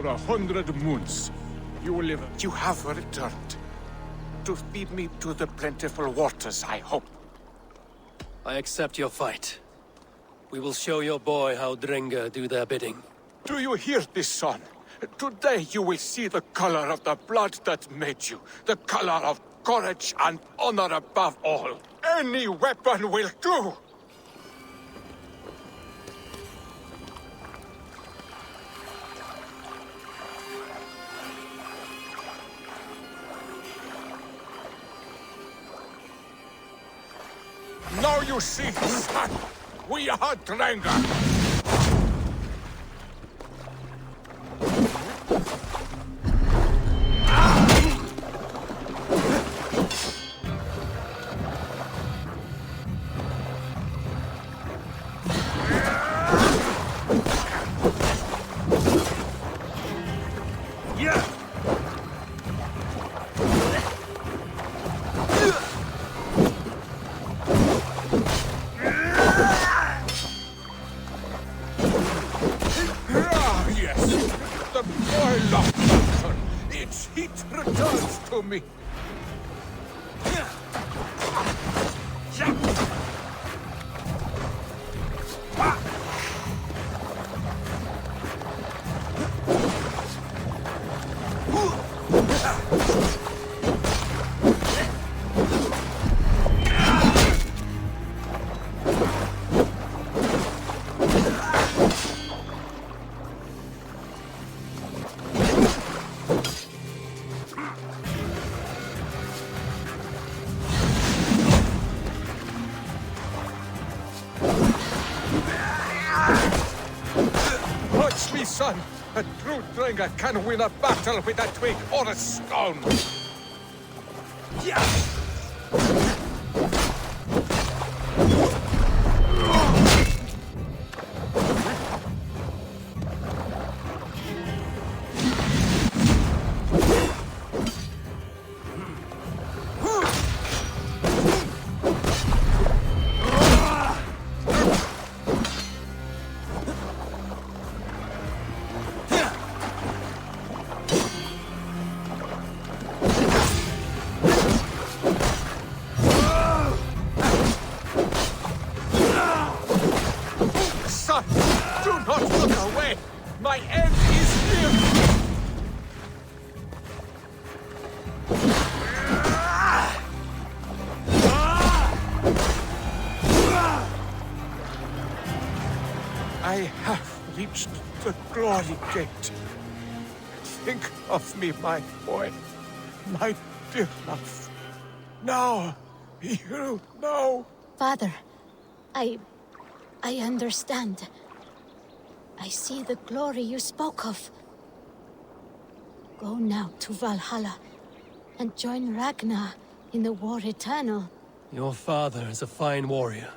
For 100 moons, you will live. You have returned. To feed me to the plentiful waters, I hope. I accept your fight. We will show your boy how Drenga do their bidding. Do you hear this, son? Today you will see the color of the blood that made you. The color of courage and honor above all. Any weapon will do! Now you see, son! We are Drenga! Its heat returns to me. Watch me, son! A true Drenga can win a battle with a twig or a stone! Son, do not look away! My end is near! I have reached the glory gate. Think of me, my boy. My dear love. Now, you know. Father, I understand. I see the glory you spoke of. Go now to Valhalla and join Ragnar in the War Eternal. Your father is a fine warrior.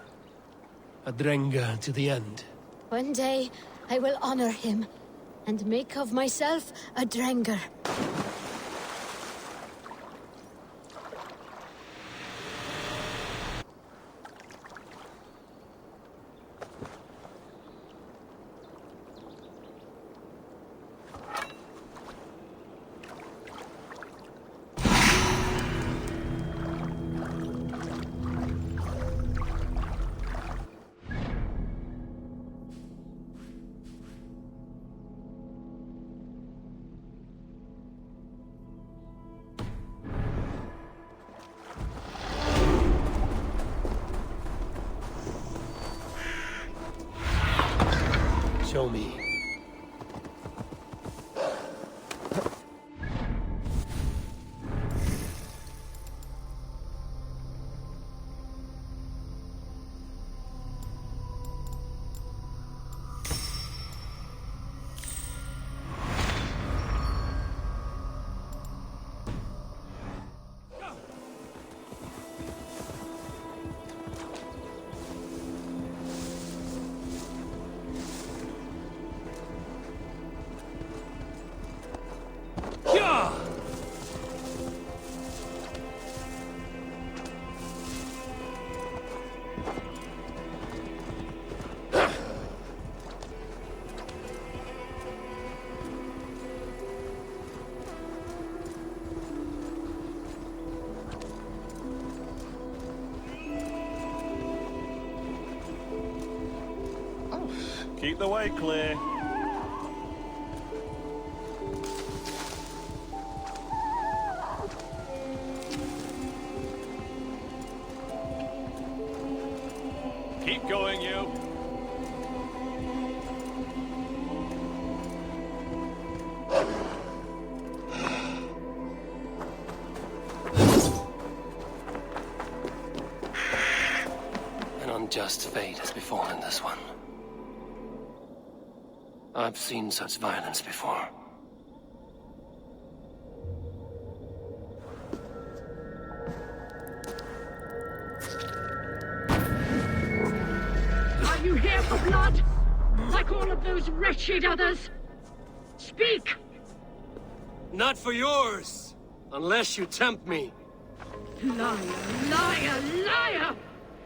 A Drenga to the end. One day, I will honor him and make of myself a Drenger. Show me. Keep the way clear. Keep going, you. An unjust fate has befallen this one. I've seen such violence before. Are you here for blood? Like all of those wretched others? Speak! Not for yours! Unless you tempt me. Liar, liar, liar!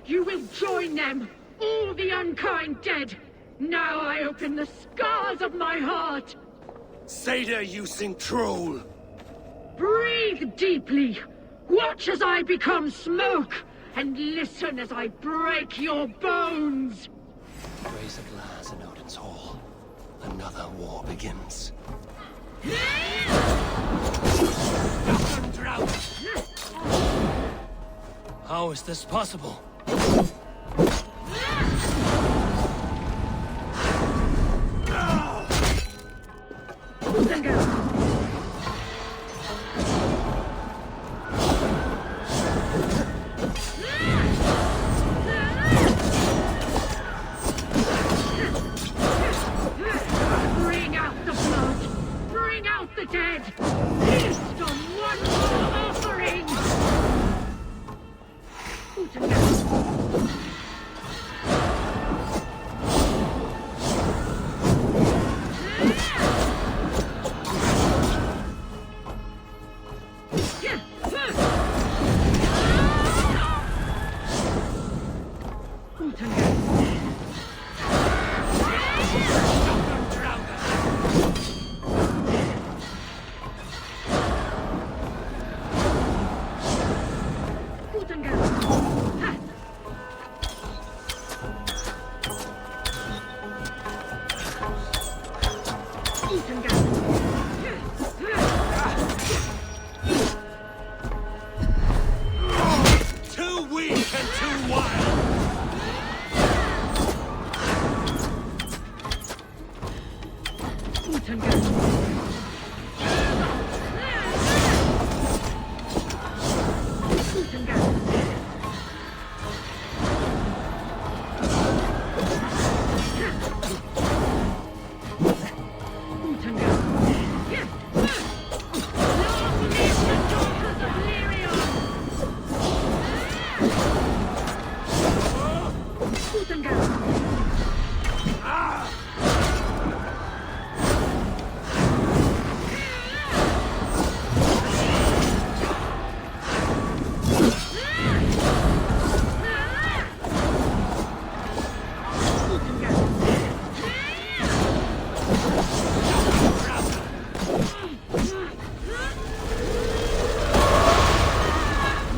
You will join them, all the unkind dead! Now I open the scars of my heart! Seder using troll! Breathe deeply! Watch as I become smoke! And listen as I break your bones! Raise a glass in Odin's hall. Another war begins. How is this possible? Bring out the blood! Bring out the dead! Feast on one more offering! Too weak and too wild!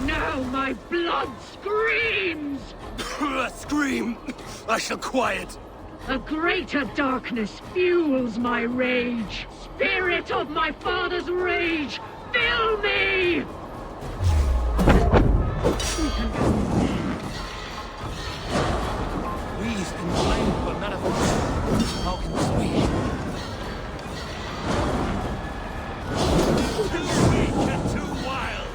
Now my blood screams! Scream! I shall quiet. A greater darkness fuels my rage. Spirit of my father's rage, fill me! We've been blamed for metaphors. How can this be? Too weak and too wild!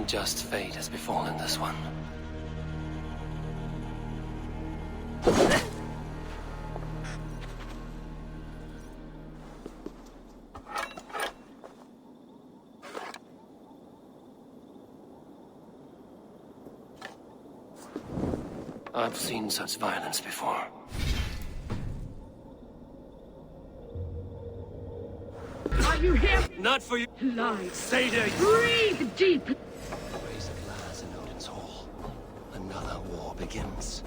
unjust fate has befallen this one. I've seen such violence before. Are you here? Not for you! Lie. Satan! Breathe deep. Raise a glass in Odin's Hall. Another war begins.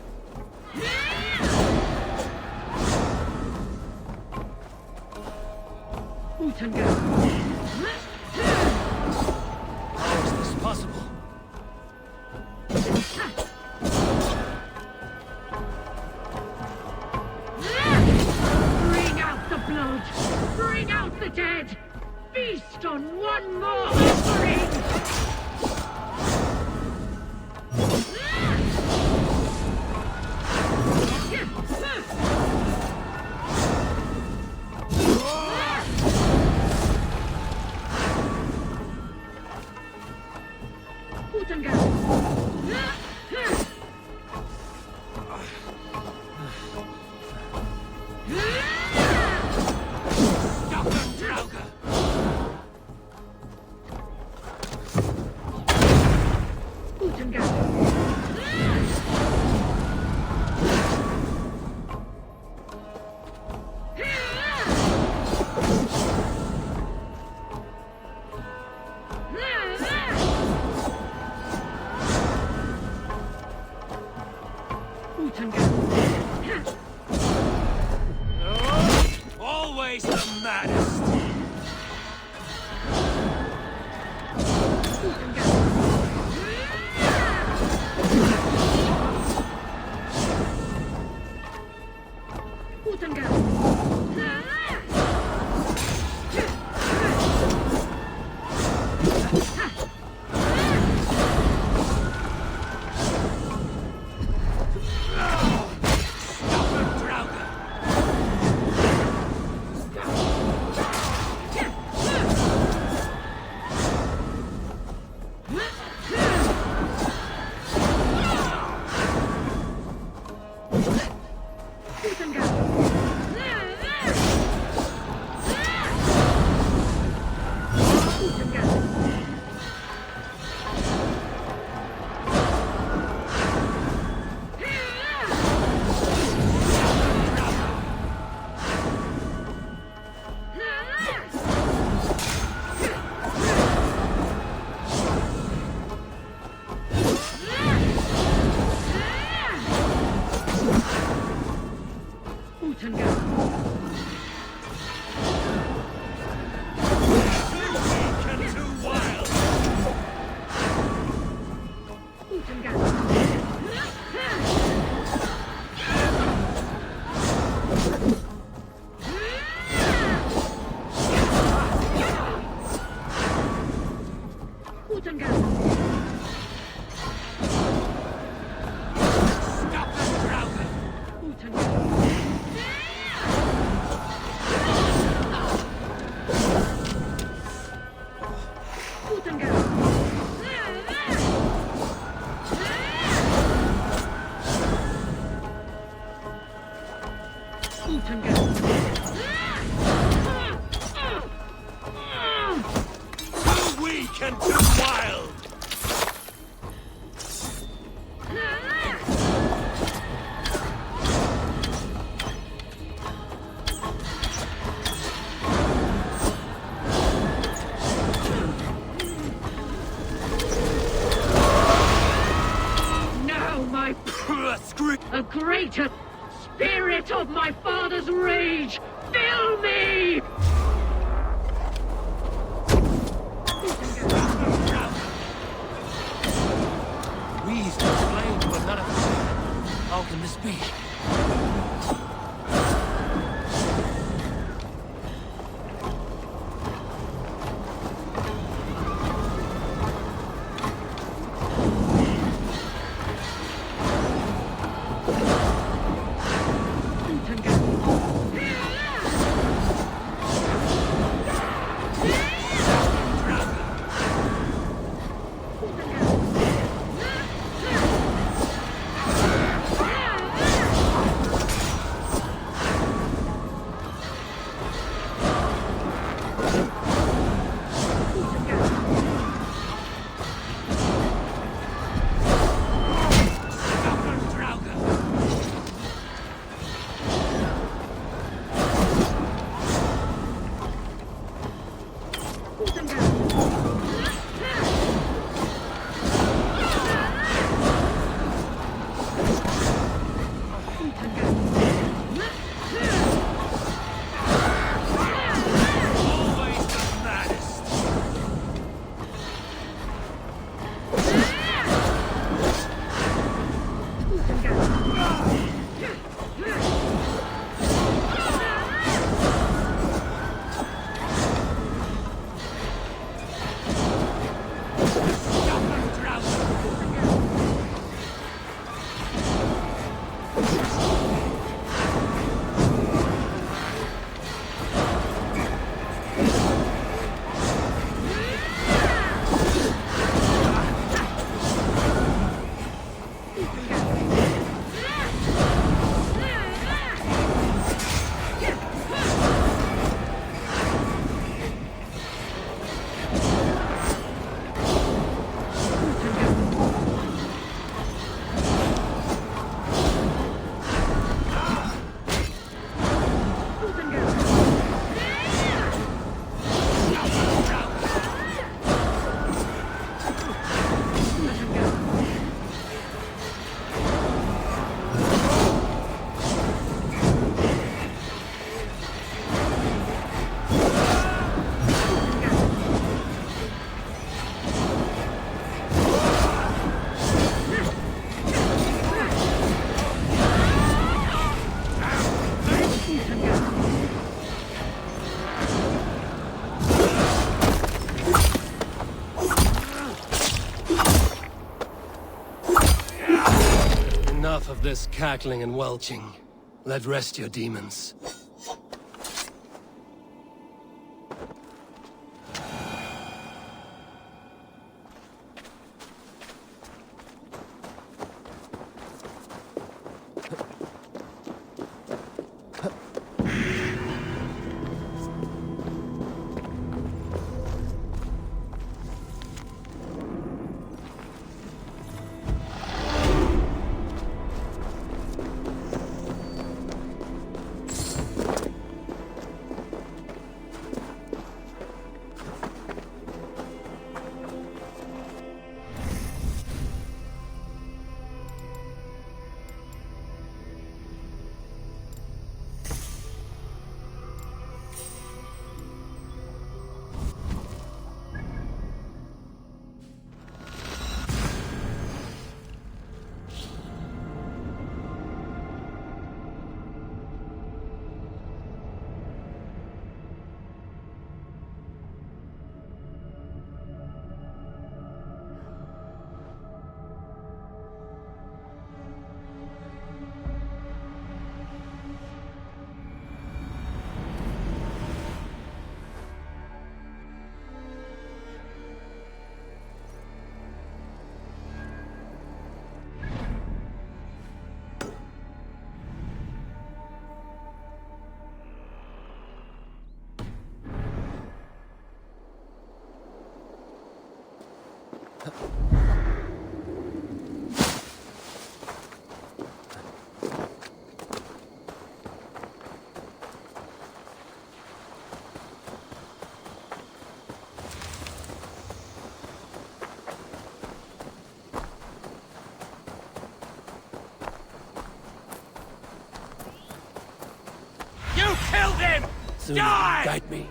Utenga. How is this possible? Bring out the blood. Bring out the dead. Feast on one more offering. Utenga. Utenga. Always the maddest! Too weak and too wild! Now, my Screw! a greater spirit of my father's rage, fill me! Wreathed in flame, but none of it. How can this be? Enough of this cackling and welching. Let rest your demons. Killed him! Soon Die! guide me.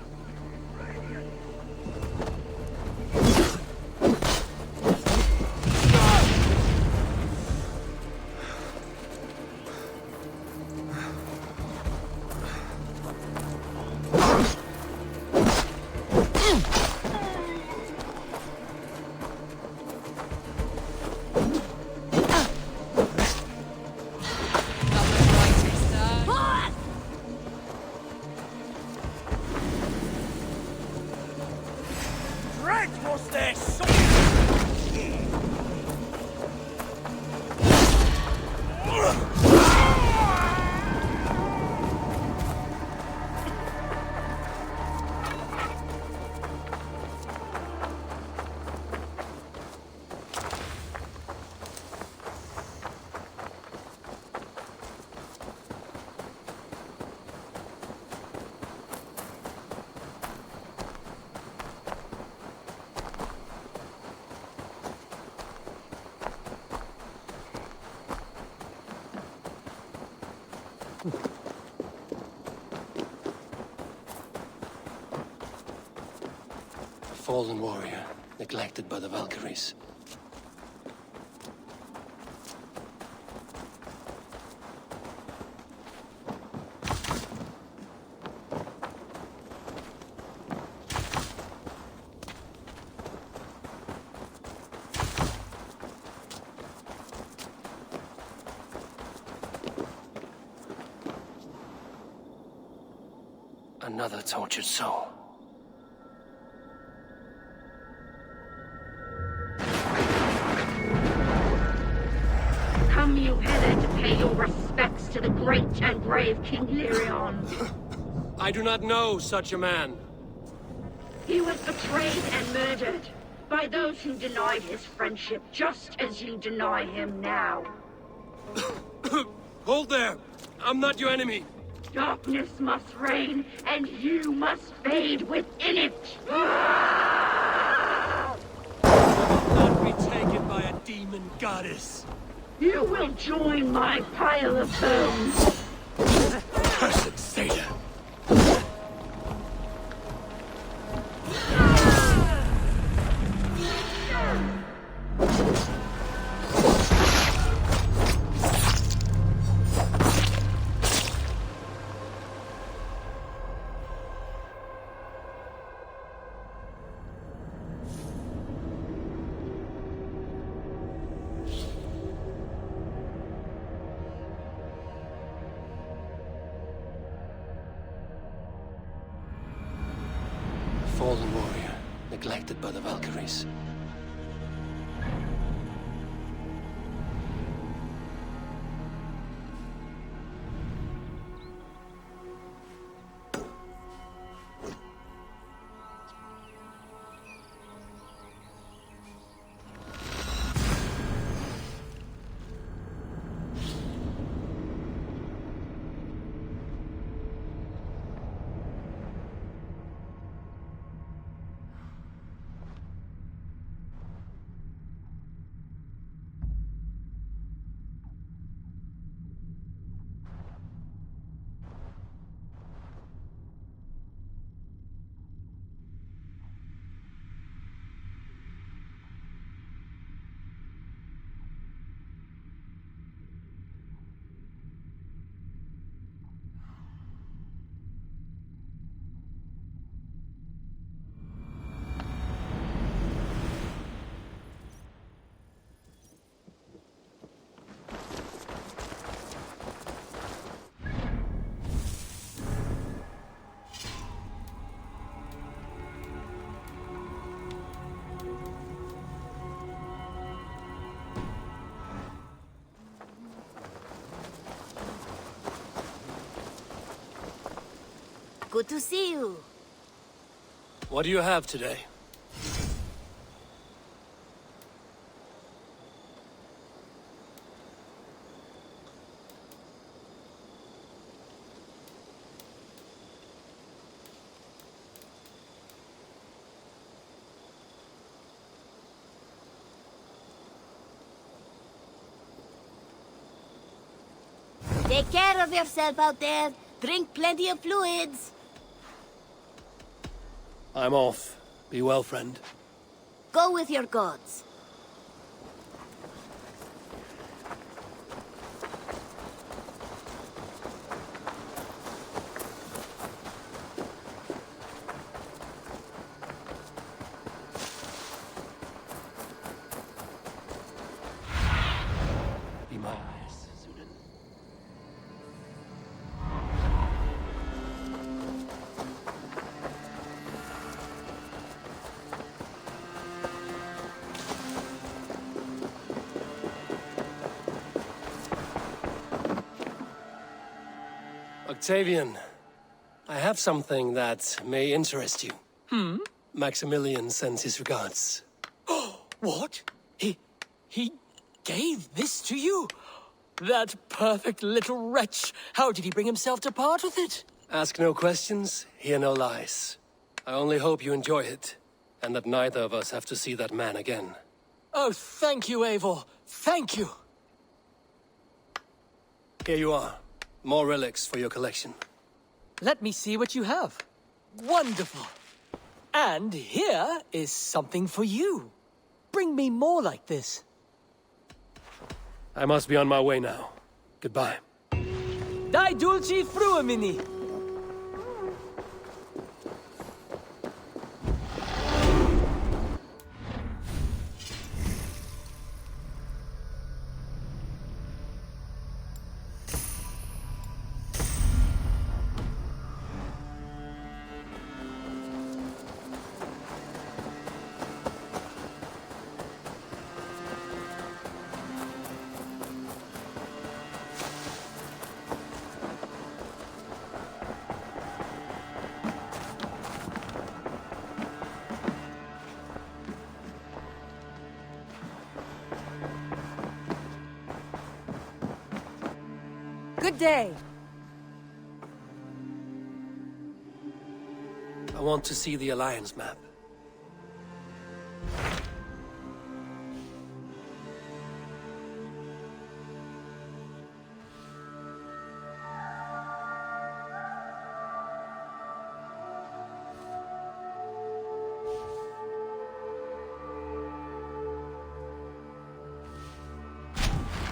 Was there Fallen warrior, neglected by the Valkyries. Another tortured soul. Come you hither to pay your respects to the great and brave King Lyrion. I do not know such a man. He was betrayed and murdered by those who denied his friendship, just as you deny him now. Hold there! I'm not your enemy! Darkness must reign, and you must fade within it! Not be taken by a demon goddess. You will join my pile of bones! Cursed Satan! fallen warrior, neglected by the Valkyries. Good to see you. What do you have today? Take care of yourself out there. Drink plenty of fluids. I'm off. Be well, friend. Go with your gods. Be my eyes, Sunan. Octavian, I have something that may interest you. Maximilian sends his regards. What? He gave this to you? That perfect little wretch. How did he bring himself to part with it? Ask no questions, hear no lies. I only hope you enjoy it, and that neither of us have to see that man again. Oh, thank you, Eivor. Thank you. Here you are. More relics for your collection. Let me see what you have. Wonderful. And here is something for you. Bring me more like this. I must be on my way now. Goodbye. Dai dulci fruamini. Good day. I want to see the Alliance map.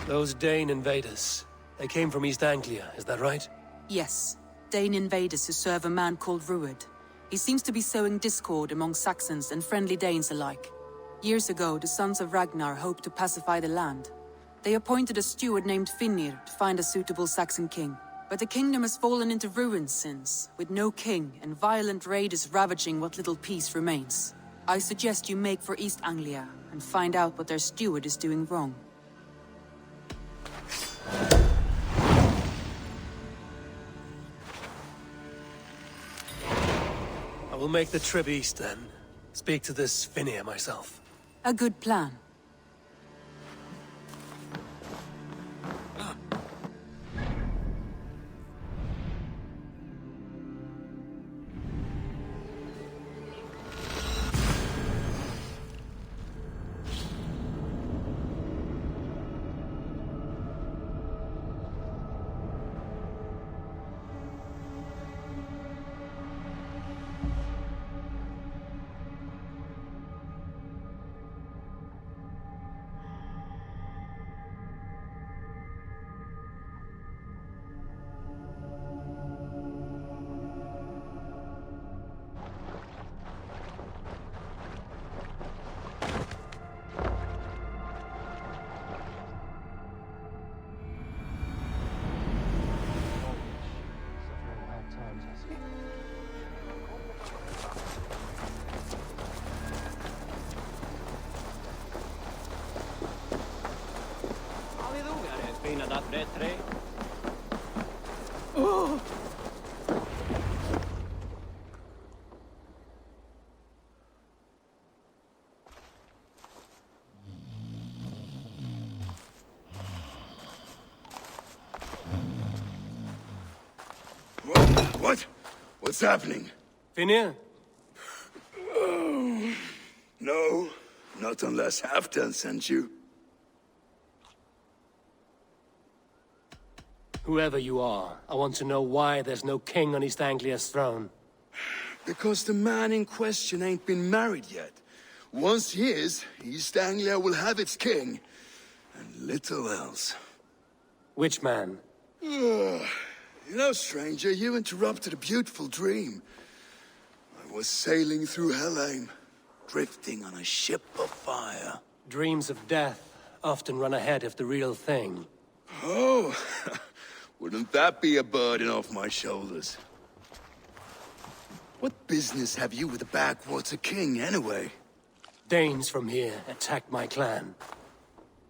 Those Dane invaders, they came from East Anglia, is that right? Yes, Dane invaders who serve a man called Ruud. He seems to be sowing discord among Saxons and friendly Danes alike. Years ago, the sons of Ragnar hoped to pacify the land. They appointed a steward named Finnir to find a suitable Saxon king. But the kingdom has fallen into ruins since, with no king and violent raiders ravaging what little peace remains. I suggest you make for East Anglia and find out what their steward is doing wrong. I will make the trip east then. Speak to this Finir myself. A good plan. What? What's happening? Finir? No, not unless Halfdan sent you. Whoever you are, I want to know why there's no king on East Anglia's throne. Because the man in question ain't been married yet. Once he is, East Anglia will have its king. And little else. Which man? You know, stranger, you interrupted a beautiful dream. I was sailing through Helheim, drifting on a ship of fire. Dreams of death often run ahead of the real thing. Oh, wouldn't that be a burden off my shoulders? What business have you with the backwater king, anyway? Danes from here attacked my clan.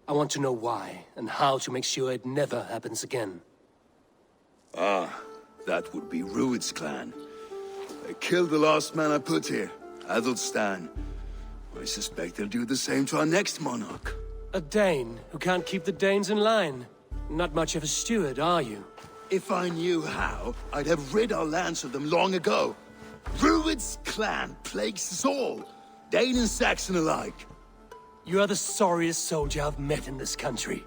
I want to know why, and how to make sure it never happens again. Ah, that would be Rued's clan. They killed the last man I put here, Adelstan. I suspect they'll do the same to our next monarch. A Dane who can't keep the Danes in line. Not much of a steward, are you? If I knew how, I'd have rid our lands of them long ago. Rued's clan plagues us all, Dane and Saxon alike. You are the sorriest soldier I've met in this country.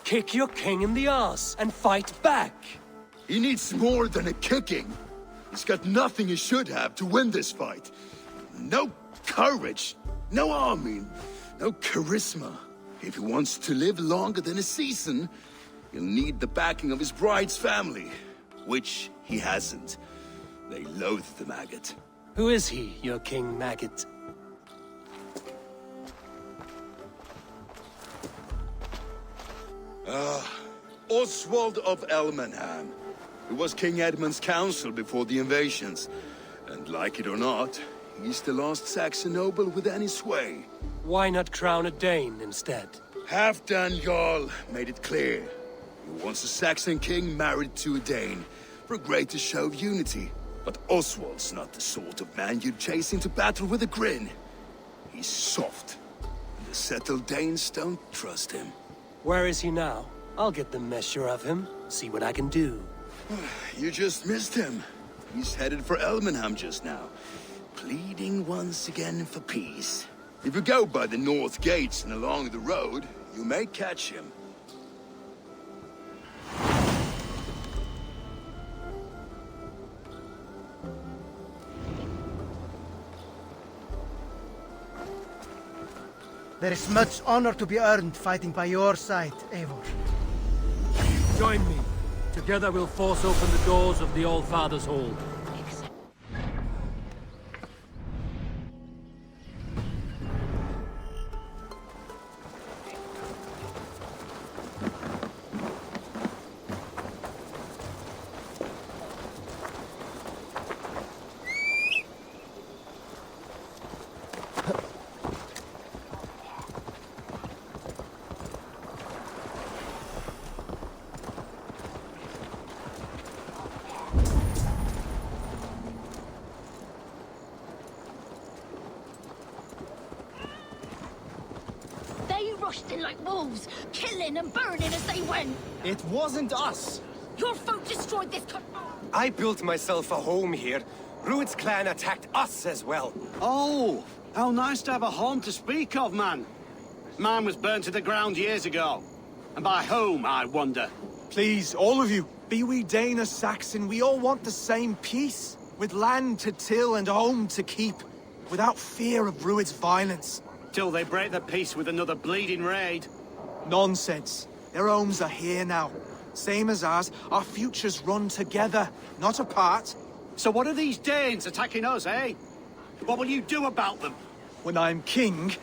Kick your king in the arse and fight back! He needs more than a kicking. He's got nothing he should have to win this fight. No courage, no army, no charisma. If he wants to live longer than a season, he'll need the backing of his bride's family, which he hasn't. They loathe the maggot. Who is he, your King Maggot? Oswald of Elmenham. He was King Edmund's counsel before the invasions. And like it or not, he's the last Saxon noble with any sway. Why not crown a Dane instead? Halfdan Jarl made it clear. He wants a Saxon king married to a Dane, for a greater show of unity. But Oswald's not the sort of man you'd chase into battle with a grin. He's soft, and the settled Danes don't trust him. Where is he now? I'll get the measure of him, see what I can do. You just missed him. He's headed for Elmenham just now, pleading once again for peace. If you go by the north gates and along the road, you may catch him. There is much honor to be earned fighting by your side, Eivor. Join me. Together we'll force open the doors of the All-Father's Hall. like wolves, killing and burning as they went. It wasn't us. Your folk destroyed this I built myself a home here. Rued's clan attacked us as well. Oh, how nice to have a home to speak of, man. Mine was burnt to the ground years ago. And by whom, I wonder? Please, all of you, be we Dane or Saxon, we all want the same peace. With land to till and home to keep. Without fear of Rued's violence. Till they break the peace with another bleeding raid. Nonsense. Their homes are here now. Same as ours, our futures run together, not apart. So what are these Danes attacking us, eh? What will you do about them? When I'm king...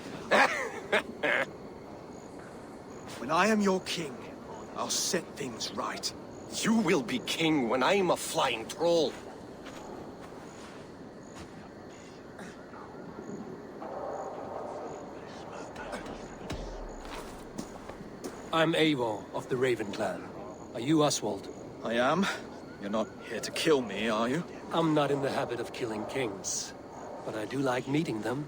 When I am your king, I'll set things right. You will be king when I'm a flying troll. I'm Eivor of the Raven clan. Are you Oswald? I am. You're not here to kill me, are you? I'm not in the habit of killing kings, but I do like meeting them.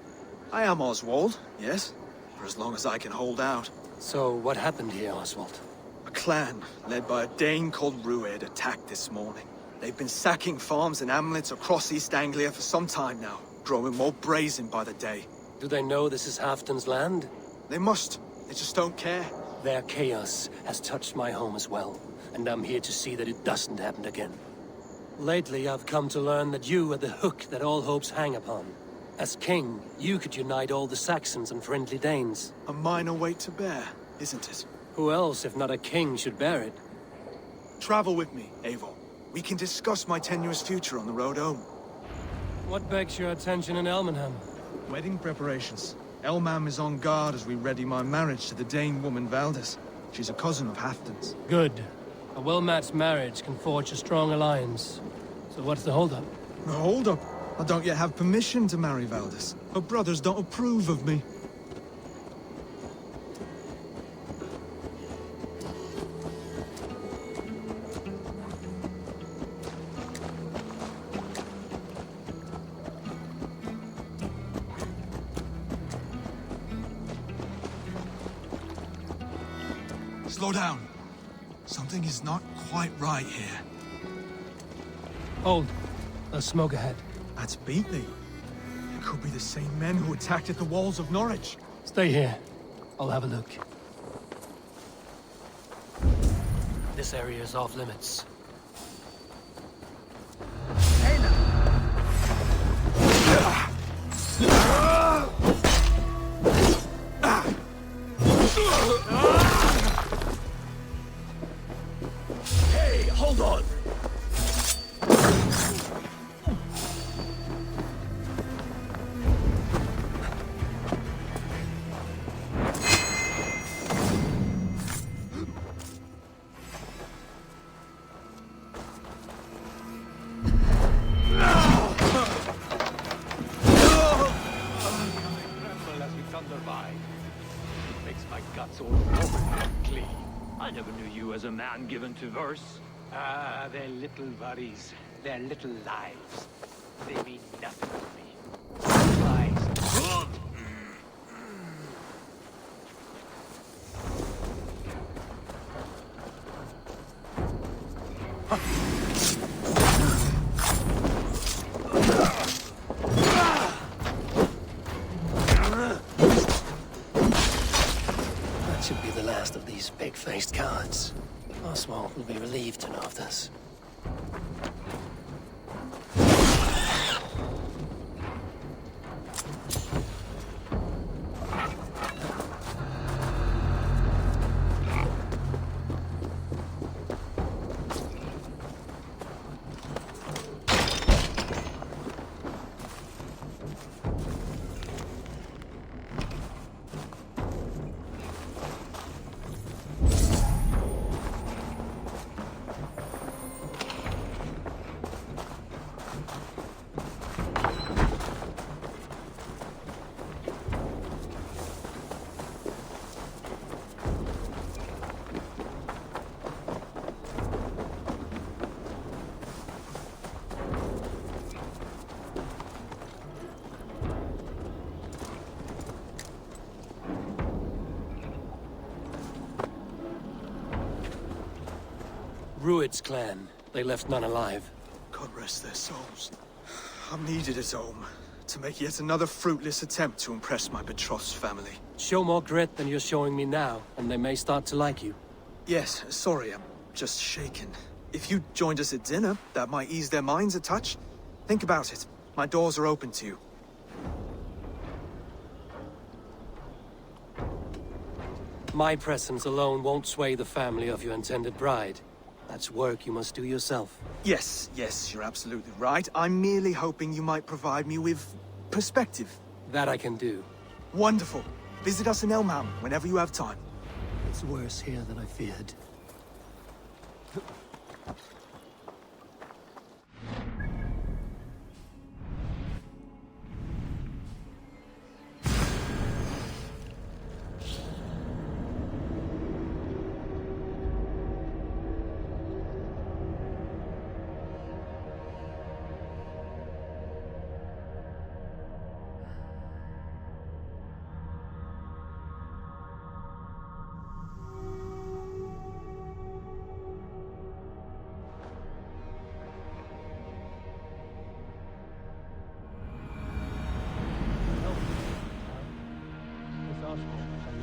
I am Oswald, yes. For as long as I can hold out. So, what happened here, Oswald? A clan, led by a Dane called Rued, attacked this morning. They've been sacking farms and hamlets across East Anglia for some time now, growing more brazen by the day. Do they know this is Halfdan's land? They must. They just don't care. Their chaos has touched my home as well, and I'm here to see that it doesn't happen again. Lately, I've come to learn that you are the hook that all hopes hang upon. As king, you could unite all the Saxons and friendly Danes. A minor weight to bear, isn't it? Who else, if not a king, should bear it? Travel with me, Eivor. We can discuss my tenuous future on the road home. What begs your attention in Elmenham? Wedding preparations. Elmam is on guard as we ready my marriage to the Dane woman Valdis. She's a cousin of Halfdan's. Good. A well-matched marriage can forge a strong alliance. So what's the holdup? The holdup? I don't yet have permission to marry Valdis. Her brothers don't approve of me. Slow down. Something is not quite right here. Hold. There's smoke ahead. That's Beatley. It could be the same men who attacked at the walls of Norwich. Stay here. I'll have a look. This area is off limits. Hey, hold on! I never knew you as a man given to verse. Ah, their little worries, their little lives. They mean nothing to me. Lies. That should be the last of these big-faced cowards. Oswald will be relieved to know of this. Rued's clan. They left none alive. God rest their souls. I'm needed at home to make yet another fruitless attempt to impress my betrothed's family. Show more grit than you're showing me now, and they may start to like you. Yes, sorry, I'm just shaken. If you joined us at dinner, that might ease their minds a touch. Think about it. My doors are open to you. My presence alone won't sway the family of your intended bride. That's work you must do yourself. Yes, you're absolutely right. I'm merely hoping you might provide me with perspective. That I can do. Wonderful. Visit us in Elmham whenever you have time. It's worse here than I feared.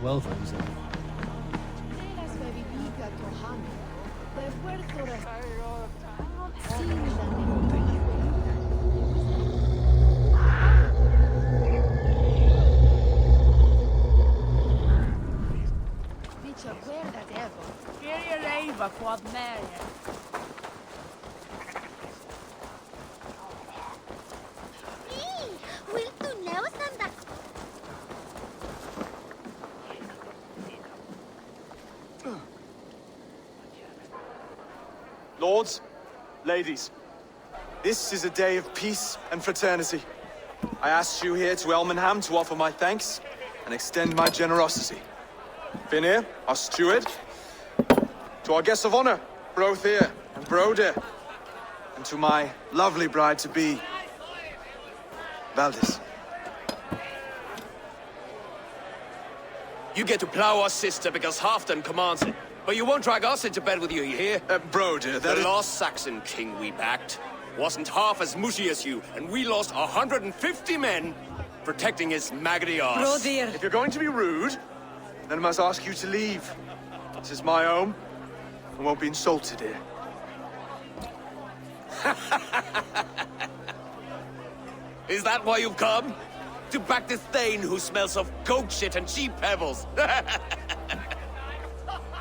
Well for himself. Lords, ladies, this is a day of peace and fraternity. I asked you here to Elmenham to offer my thanks and extend my generosity. Finir, our steward, to our guests of honor, Brothir and Broder, and to my lovely bride-to-be, Valdis. You get to plow our sister because Halfdan commands it. But you won't drag us into bed with you, you hear? Broder, the last Saxon king we backed wasn't half as mushy as you, and we lost 150 men protecting his maggoty arse. Broder! If you're going to be rude, then I must ask you to leave. This is my home. I won't be insulted here. Is that why you've come? To back this Thane who smells of goat shit and cheap pebbles?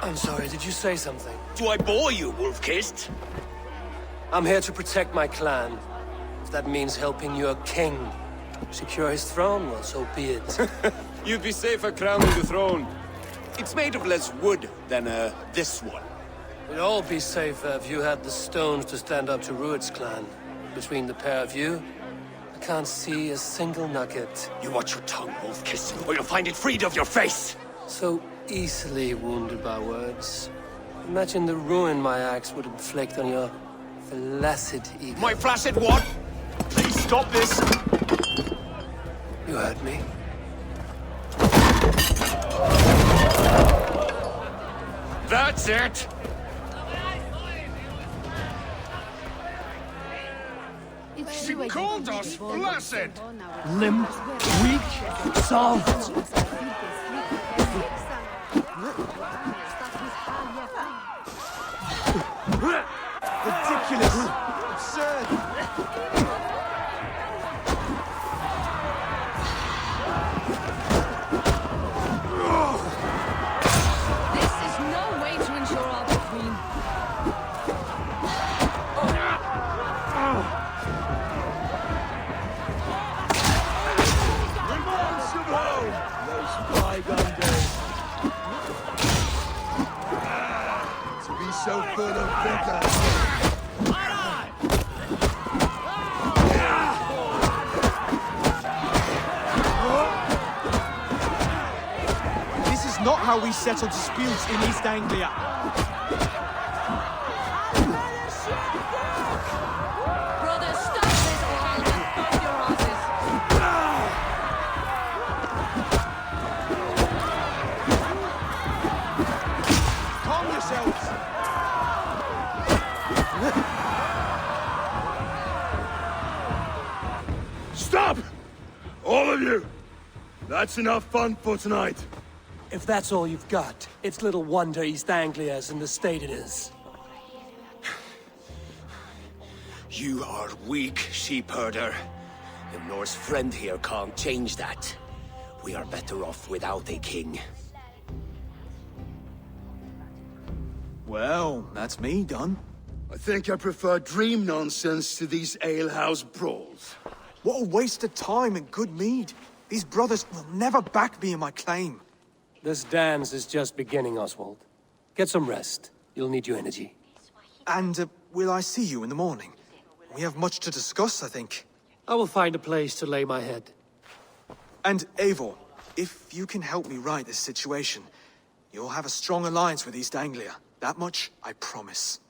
I'm sorry, did you say something? Do I bore you, wolf-kissed? I'm here to protect my clan. If that means helping your king secure his throne, well, so be it. You'd be safer crowning the throne. It's made of less wood than, this one. We'd all be safer if you had the stones to stand up to Rued's clan. Between the pair of you, I can't see a single nugget. You watch your tongue, wolf-kiss, or you'll find it freed of your face! So easily wounded by words. Imagine the ruin my axe would inflict on your flaccid ego. My flaccid what? Please stop this! You heard me. That's it! She called us flaccid! Limp, weak, soft. Ridiculous! Absurd! This is no way to ensure our queen. Those bygone days. To be so full of vigor. Not how we settle disputes in East Anglia. Brother, stop this or I'll rip off your asses. Calm yourselves. of you! That's enough fun for tonight. If that's all you've got, it's little wonder East Anglia's in the state it is. You are weak, sheep herder. Imnor's friend here can't change that. We are better off without a king. Well, that's me done. I think I prefer dream nonsense to these alehouse brawls. What a waste of time and good mead. These brothers will never back me in my claim. This dance is just beginning, Oswald. Get some rest. You'll need your energy. And will I see you in the morning? We have much to discuss, I think. I will find a place to lay my head. And Eivor, if you can help me right this situation, you'll have a strong alliance with East Anglia. That much, I promise.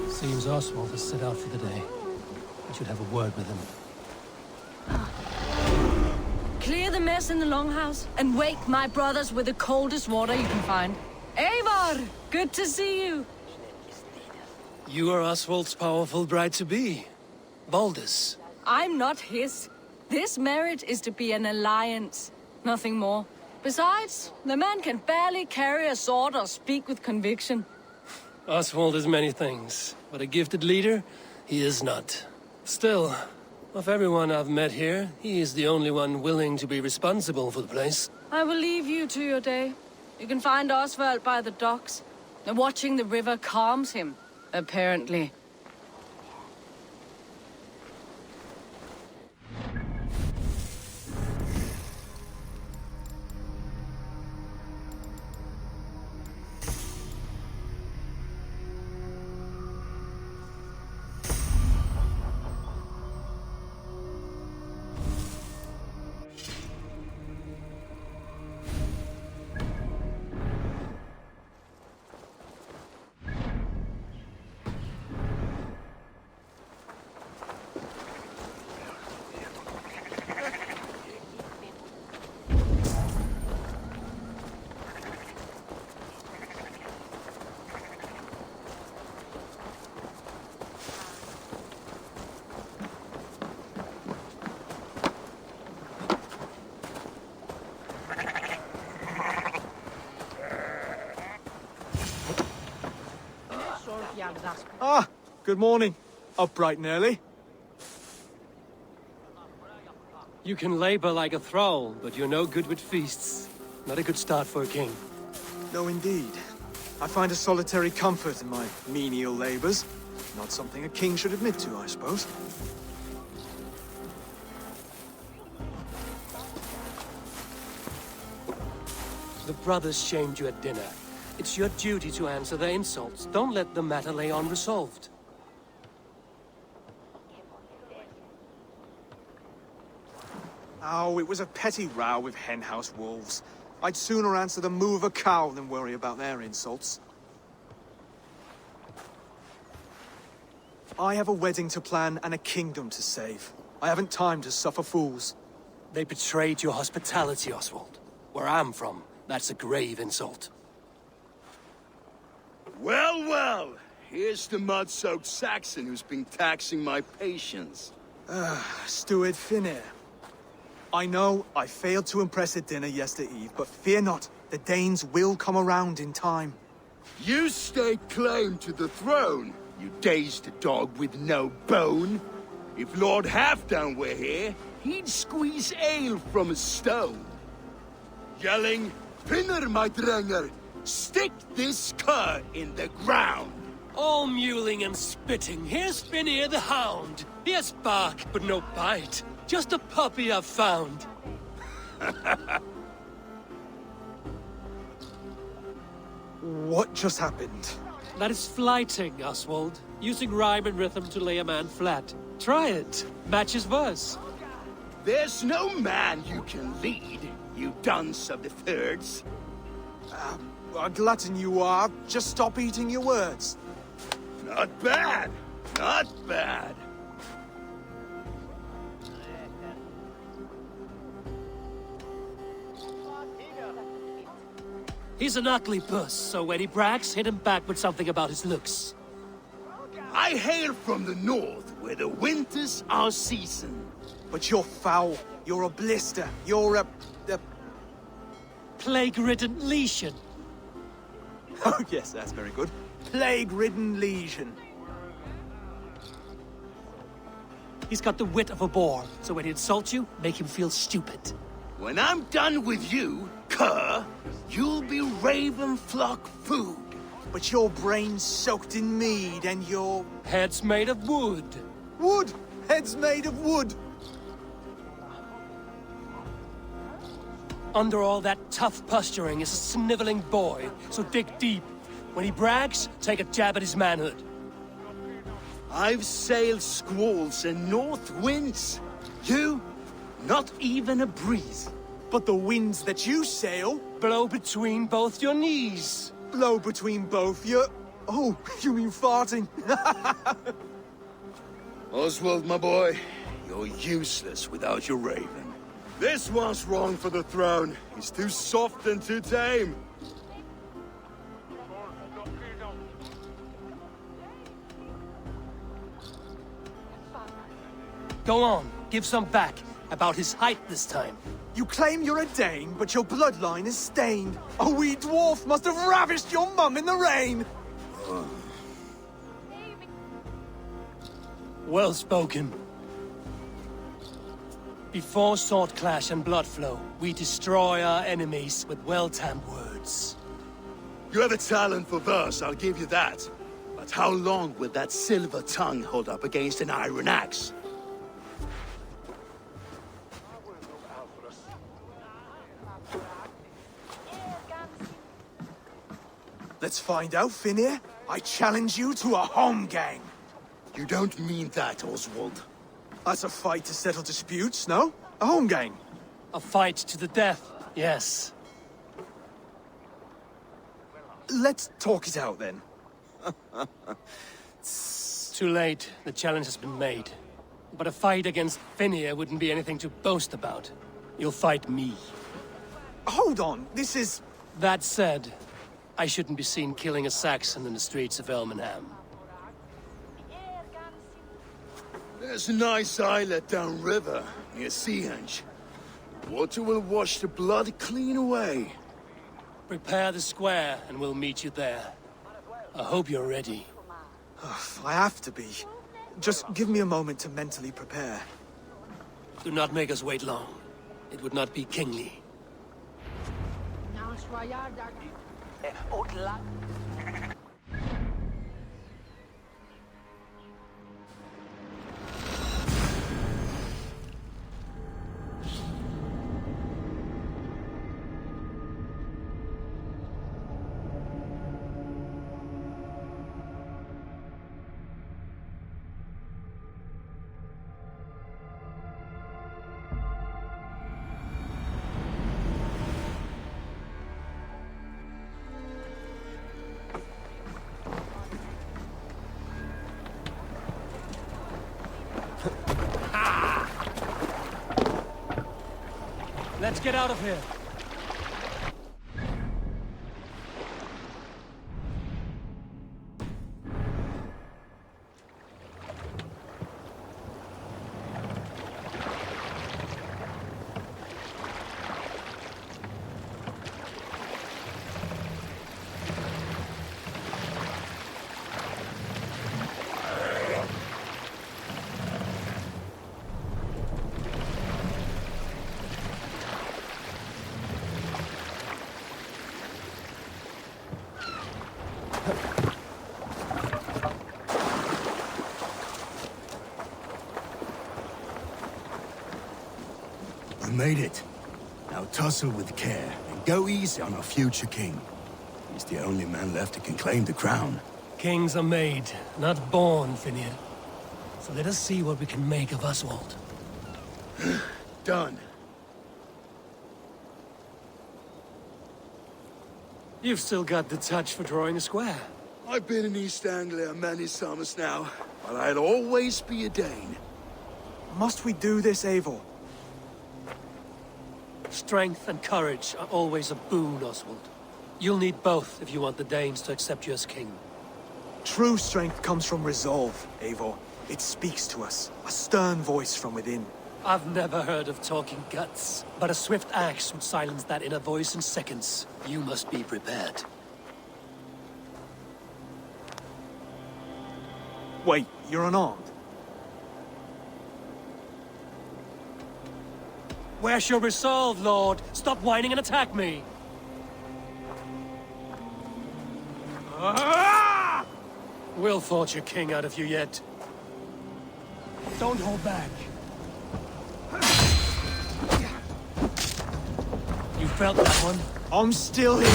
Seems Oswald has set out for the day. I should have a word with him. Clear the mess in the longhouse and wake my brothers with the coldest water you can find. Eivor! Good to see you! You are Oswald's powerful bride-to-be. Baldus. I'm not his. This marriage is to be an alliance, nothing more. Besides, the man can barely carry a sword or speak with conviction. Oswald is many things, but a gifted leader, he is not. Still, of everyone I've met here, he is the only one willing to be responsible for the place. I will leave you to your day. You can find Oswald by the docks. Watching the river calms him, apparently. Ah, good morning. Up bright and early. You can labor like a thrall, but you're no good with feasts. Not a good start for a king. No, indeed. I find a solitary comfort in my menial labors. Not something a king should admit to, I suppose. The brothers shamed you at dinner. It's your duty to answer their insults. Don't let the matter lay unresolved. Oh, it was a petty row with henhouse wolves. I'd sooner answer the moo of a cow than worry about their insults. I have a wedding to plan and a kingdom to save. I haven't time to suffer fools. They betrayed your hospitality, Oswald. Where I'm from, that's a grave insult. Well, well. Here's the mud-soaked Saxon who's been taxing my patience. Steward Finnair. I know I failed to impress at dinner yestereve, but fear not, the Danes will come around in time. You stake claim to the throne, you dazed dog with no bone. If Lord Halfdan were here, he'd squeeze ale from a stone. Yelling, Finner, my drenger, stick this cur in the ground. All mewling and spitting. Here's Finnear the hound. He has bark, but no bite. Just a puppy I've found. What just happened? That is flighting, Oswald. Using rhyme and rhythm to lay a man flat. Try it. Matches verse. There's no man you can lead, you dunce of the thirds. A glutton you are. Just stop eating your words. Not bad. Not bad. He's an ugly puss, so when he brags, hit him back with something about his looks. I hail from the north, where the winters are season. But you're foul. You're a blister. You're a... Plague-ridden lesion. Oh, yes, that's very good. Plague-ridden lesion. He's got the wit of a boar, so when he insults you, make him feel stupid. When I'm done with you, cur, you'll be raven flock food. But your brain's soaked in mead and your... Head's made of wood. Wood! Head's made of wood! Under all that tough posturing is a sniveling boy, so dig deep. When he brags, take a jab at his manhood. I've sailed squalls and north winds. You, not even a breeze. But the winds that you sail... Blow between both your knees. Blow between both your... Oh, you mean farting? Oswald, my boy, you're useless without your raven. This one's wrong for the throne. He's too soft and too tame. Go on, give some back. About his height this time. You claim you're a Dane, but your bloodline is stained. A wee dwarf must have ravished your mum in the rain! Well spoken. Before sword clash and blood flow, we destroy our enemies with well-timed words. You have a talent for verse, I'll give you that. But how long will that silver tongue hold up against an iron axe? Let's find out, Finir. I challenge you to a home gang. You don't mean that, Oswald. That's a fight to settle disputes, no? A home gang. A fight to the death, yes. Let's talk it out, then. Too late. The challenge has been made. But a fight against Finir wouldn't be anything to boast about. You'll fight me. Hold on, this is... That said, I shouldn't be seen killing a Saxon in the streets of Elmenham. There's a nice islet downriver, near Seahenge. Water will wash the blood clean away. Prepare the square, and we'll meet you there. I hope you're ready. I have to be. Just give me a moment to mentally prepare. Do not make us wait long. It would not be kingly. Let's get out of here. We made it. Now tussle with care, and go easy on our future king. He's the only man left who can claim the crown. Kings are made, not born, Finir. So let us see what we can make of Oswald. Done. You've still got the touch for drawing a square. I've been in East Anglia many summers now. but I'll always be a Dane. Must we do this, Eivor? Strength and courage are always a boon, Oswald. You'll need both if you want the Danes to accept you as king. True strength comes from resolve, Eivor. It speaks to us, a stern voice from within. I've never heard of talking guts, but a swift axe would silence that inner voice in seconds. You must be prepared. Wait, you're unarmed? Where's your resolve, Lord? Stop whining and attack me! We'll forge your king out of you yet. Don't hold back. You felt that one? I'm still here.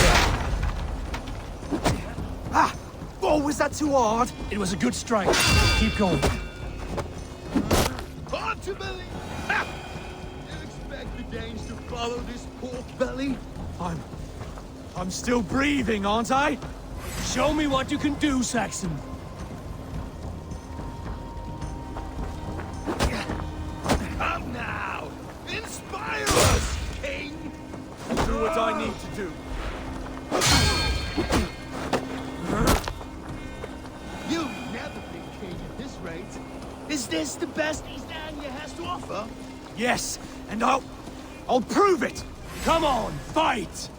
Ah! Oh, was that too hard? It was a good strike. Keep going. Hard to believe! Ha! You expect the Danes to follow this pork belly? I'm still breathing, aren't I? Show me what you can do, Saxon. Come now! Inspire us, King! Do what I need to do. You've never been king at this rate. Is this the best East Anglia has to offer? Yes, and I'll prove it! Come on, fight!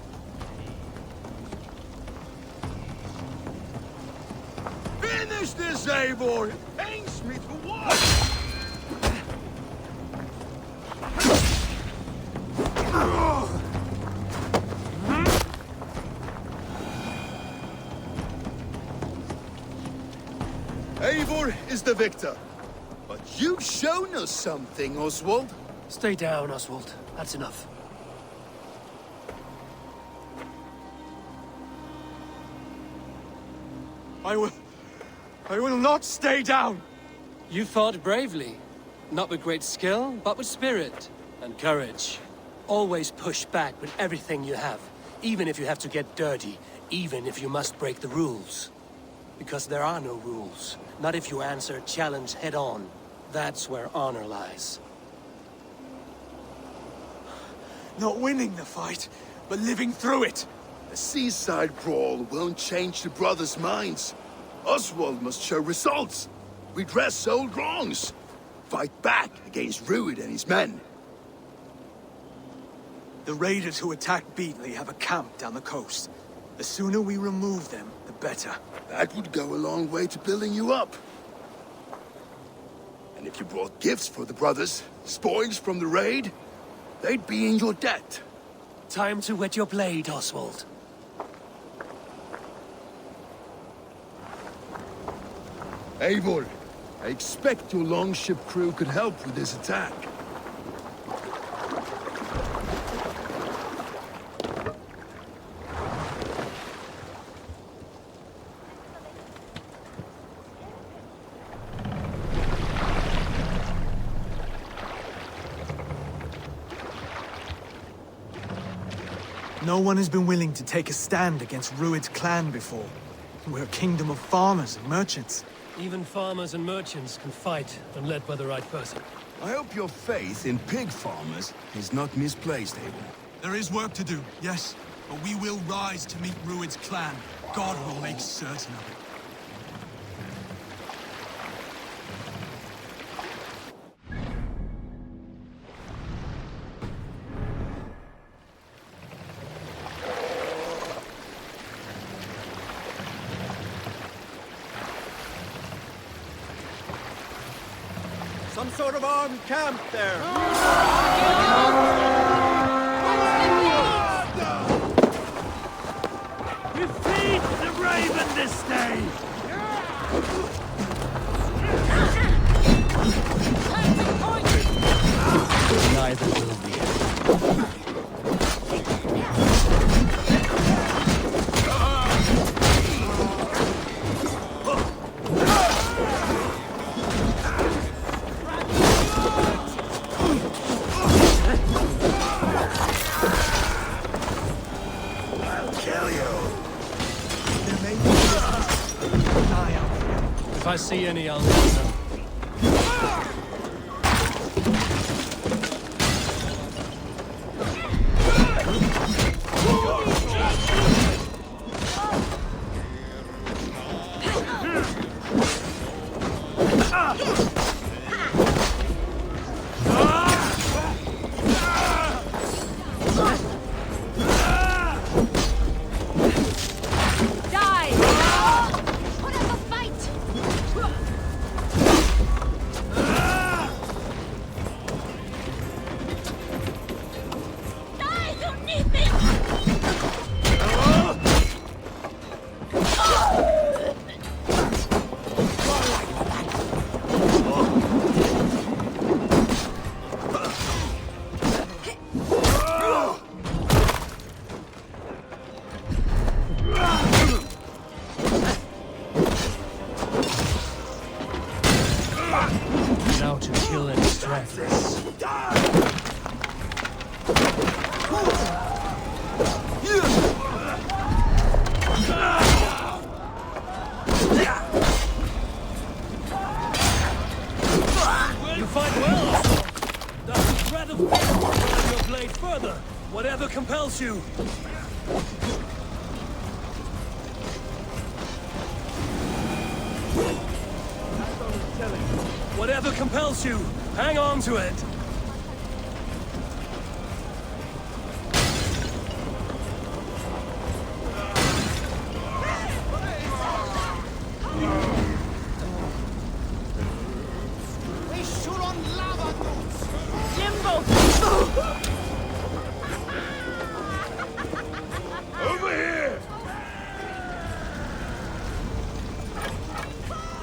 Finish this, Eivor! It pains me to watch! Eivor is the victor. But you've shown us something, Oswald. Stay down, Oswald. That's enough. I will not stay down! You fought bravely. Not with great skill, but with spirit and courage. Always push back with everything you have. Even if you have to get dirty. Even if you must break the rules. Because there are no rules. Not if you answer a challenge head on. That's where honor lies. Not winning the fight, but living through it. A seaside brawl won't change the brothers' minds. Oswald must show results. Redress old wrongs. Fight back against Rued and his men. The raiders who attacked Beatley have a camp down the coast. The sooner we remove them, the better. That would go a long way to building you up. And if you brought gifts for the brothers, spoils from the raid, they'd be in your debt. Time to wet your blade, Oswald. Eivor, I expect your longship crew could help with this attack. No one has been willing to take a stand against Rued's clan before. We're a kingdom of farmers and merchants. Even farmers and merchants can fight when led by the right person. I hope your faith in pig farmers is not misplaced, Eivor. There is work to do, yes. But we will rise to meet Rued's clan. God will make certain of it. Some sort of armed camp there. Defeat the Raven this day! Neither will be. I see any, I'll let you know. Now to kill and extract this. You fight well. Does the threat of death drive your blade further? Whatever compels you. Whatever compels you, hang on to it. We shoot on lava dudes! Limbo! Over here!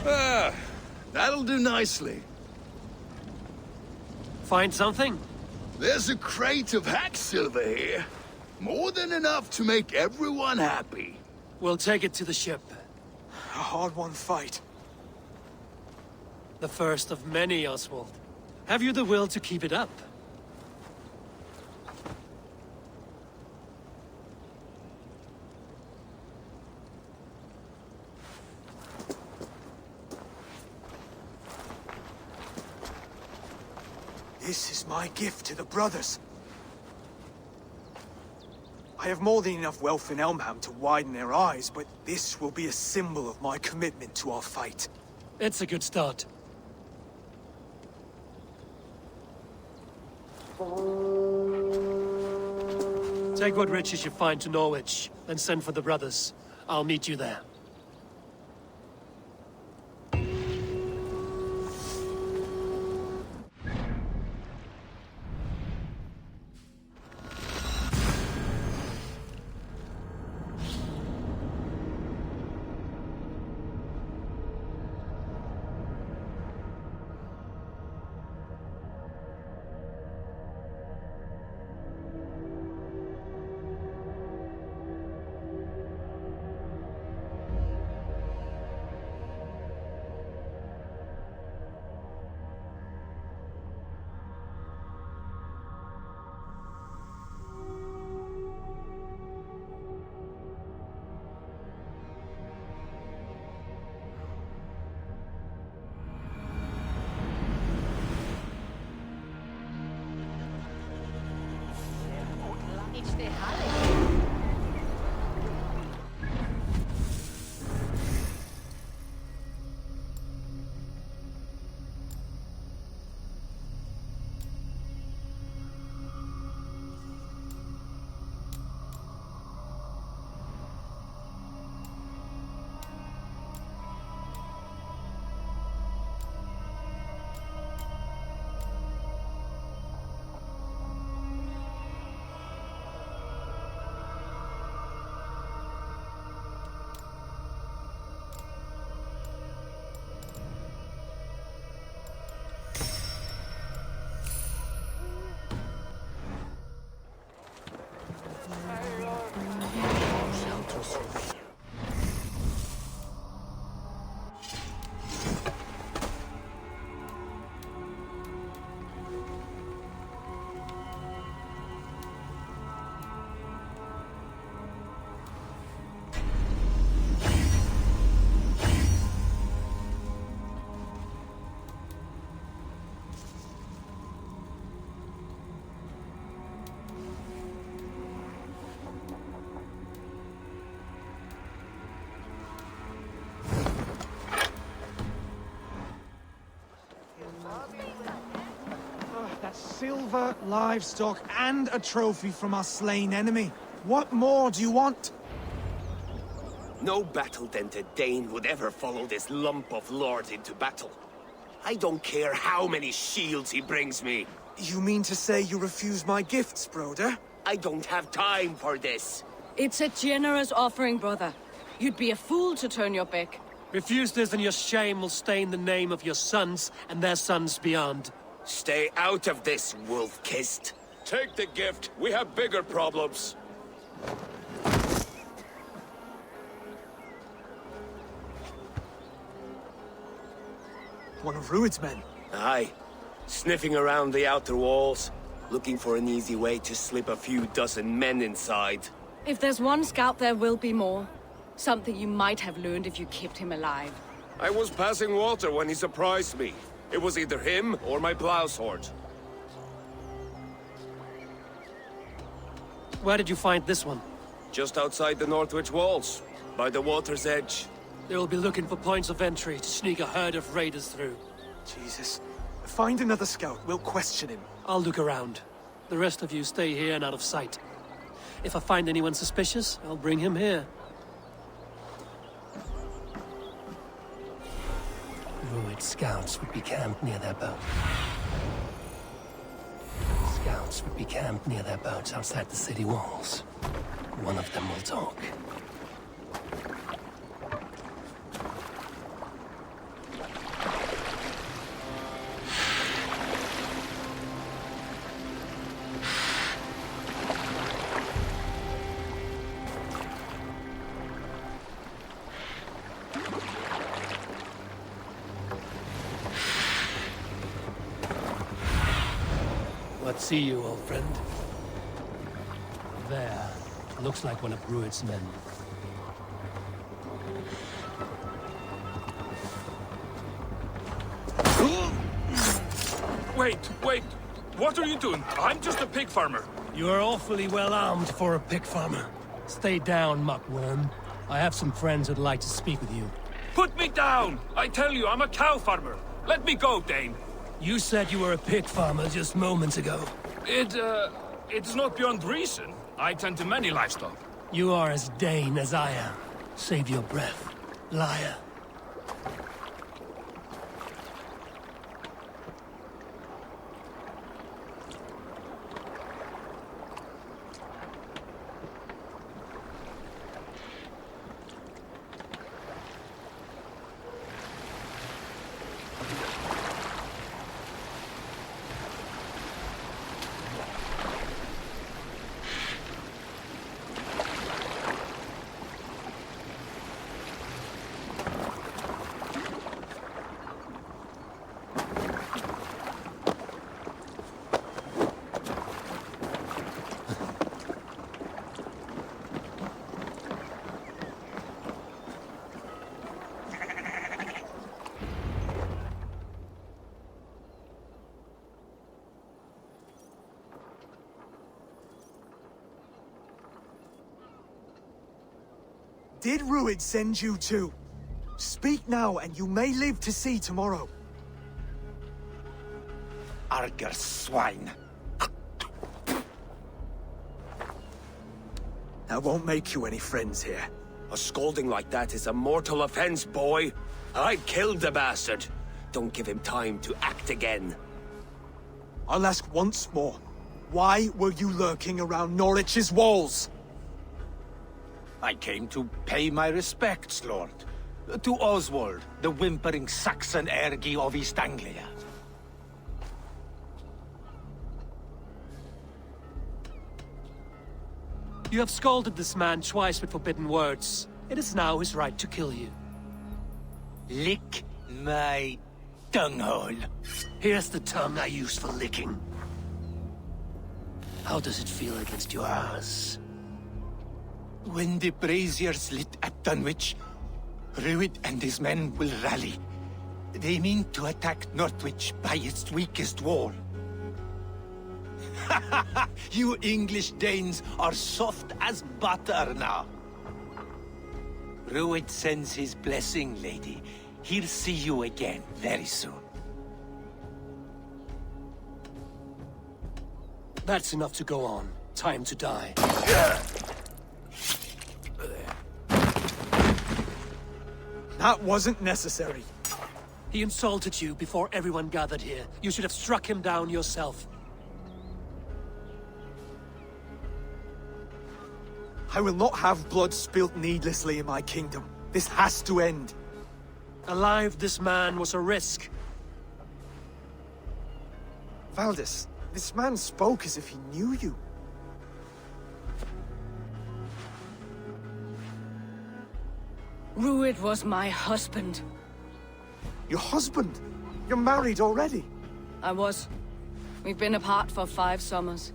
Ah, that'll do nicely. Find something? There's a crate of hack silver here. More than enough to make everyone happy. We'll take it to the ship. A hard-won fight. The first of many, Oswald. Have you the will to keep it up? This is my gift to the brothers. I have more than enough wealth in Elmham to widen their eyes, but this will be a symbol of my commitment to our fight. It's a good start. Take what riches you find to Norwich, then send for the brothers. I'll meet you there. silver, livestock, and a trophy from our slain enemy. What more do you want? No battle-dented Dane would ever follow this lump of lord into battle. I don't care how many shields he brings me. You mean to say you refuse my gifts, broder? I don't have time for this. It's a generous offering, brother. You'd be a fool to turn your back. Refuse this and your shame will stain the name of your sons and their sons beyond. Stay out of this, wolf-kissed. Take the gift. We have bigger problems. One of Rued's men. Aye. Sniffing around the outer walls, looking for an easy way to slip a few dozen men inside. If there's one scout, there will be more. Something you might have learned if you kept him alive. I was passing water when he surprised me. It was either him or my plow sword. Where did you find this one? Just outside the Northwich walls, by the water's edge. They will be looking for points of entry to sneak a herd of raiders through. Jesus. Find another scout. We'll question him. I'll look around. The rest of you stay here and out of sight. If I find anyone suspicious, I'll bring him here. Rued scouts would be camped near their boat. Scouts would be camped near their boats outside the city walls. One of them will talk. What see you, old friend? There. Looks like one of Rued's men. Wait! What are you doing? I'm just a pig farmer. You are awfully well armed for a pig farmer. Stay down, muckworm. I have some friends who'd like to speak with you. Put me down! I tell you, I'm a cow farmer. Let me go, Dane. You said you were a pig farmer just moments ago. It's not beyond reason. I tend to many livestock. You are as Dane as I am. Save your breath, liar. Did Rued send you too? Speak now, and you may live to see tomorrow. Arger swine. That won't make you any friends here. A scolding like that is a mortal offense, boy. I killed the bastard. Don't give him time to act again. I'll ask once more. Why were you lurking around Norwich's walls? I came to pay my respects, Lord. To Oswald, the whimpering Saxon ergi of East Anglia. You have scolded this man twice with forbidden words. It is now his right to kill you. Lick my tonguehole. Here's the tongue I use for licking. How does it feel against yours? When the braziers lit at Dunwich, Rued and his men will rally. They mean to attack Northwich by its weakest wall. You English Danes are soft as butter now. Rued sends his blessing, lady. He'll see you again very soon. That's enough to go on. Time to die. That wasn't necessary. He insulted you before everyone gathered here. You should have struck him down yourself. I will not have blood spilt needlessly in my kingdom. This has to end. Alive, this man was a risk. Valdis, this man spoke as if he knew you. Rued was my husband. Your husband? You're married already? I was. We've been apart for 5 summers.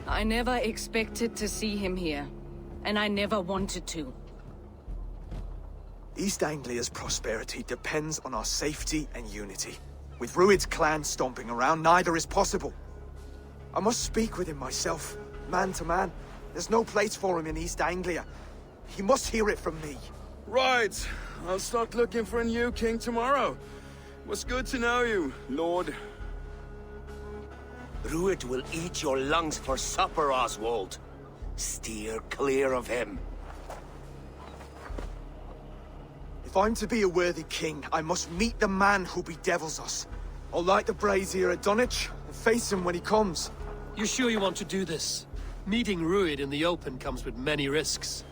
I never expected to see him here, and I never wanted to. East Anglia's prosperity depends on our safety and unity. With Rued's clan stomping around, neither is possible. I must speak with him myself, man to man. There's no place for him in East Anglia. He must hear it from me. Right. I'll start looking for a new king tomorrow. It was good to know you, Lord. Rued will eat your lungs for supper, Oswald. Steer clear of him. If I'm to be a worthy king, I must meet the man who bedevils us. I'll light the brazier at Dunwich and face him when he comes. You sure you want to do this? Meeting Rued in the open comes with many risks.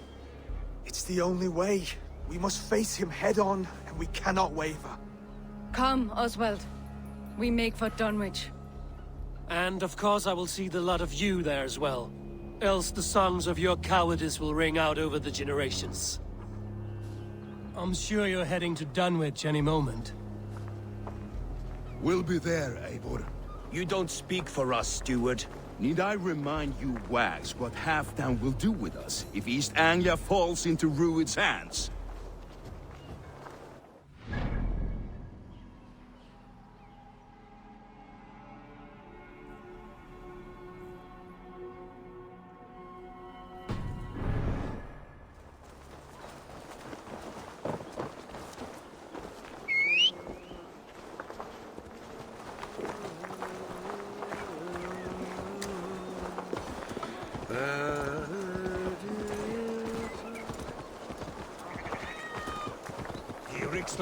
It's the only way. We must face him head-on, and we cannot waver. Come, Oswald. We make for Dunwich. And of course I will see the lot of you there as well. Else the songs of your cowardice will ring out over the generations. I'm sure you're heading to Dunwich any moment. We'll be there, Eivor. You don't speak for us, steward. Need I remind you wags what Halfdan will do with us if East Anglia falls into Rued's hands?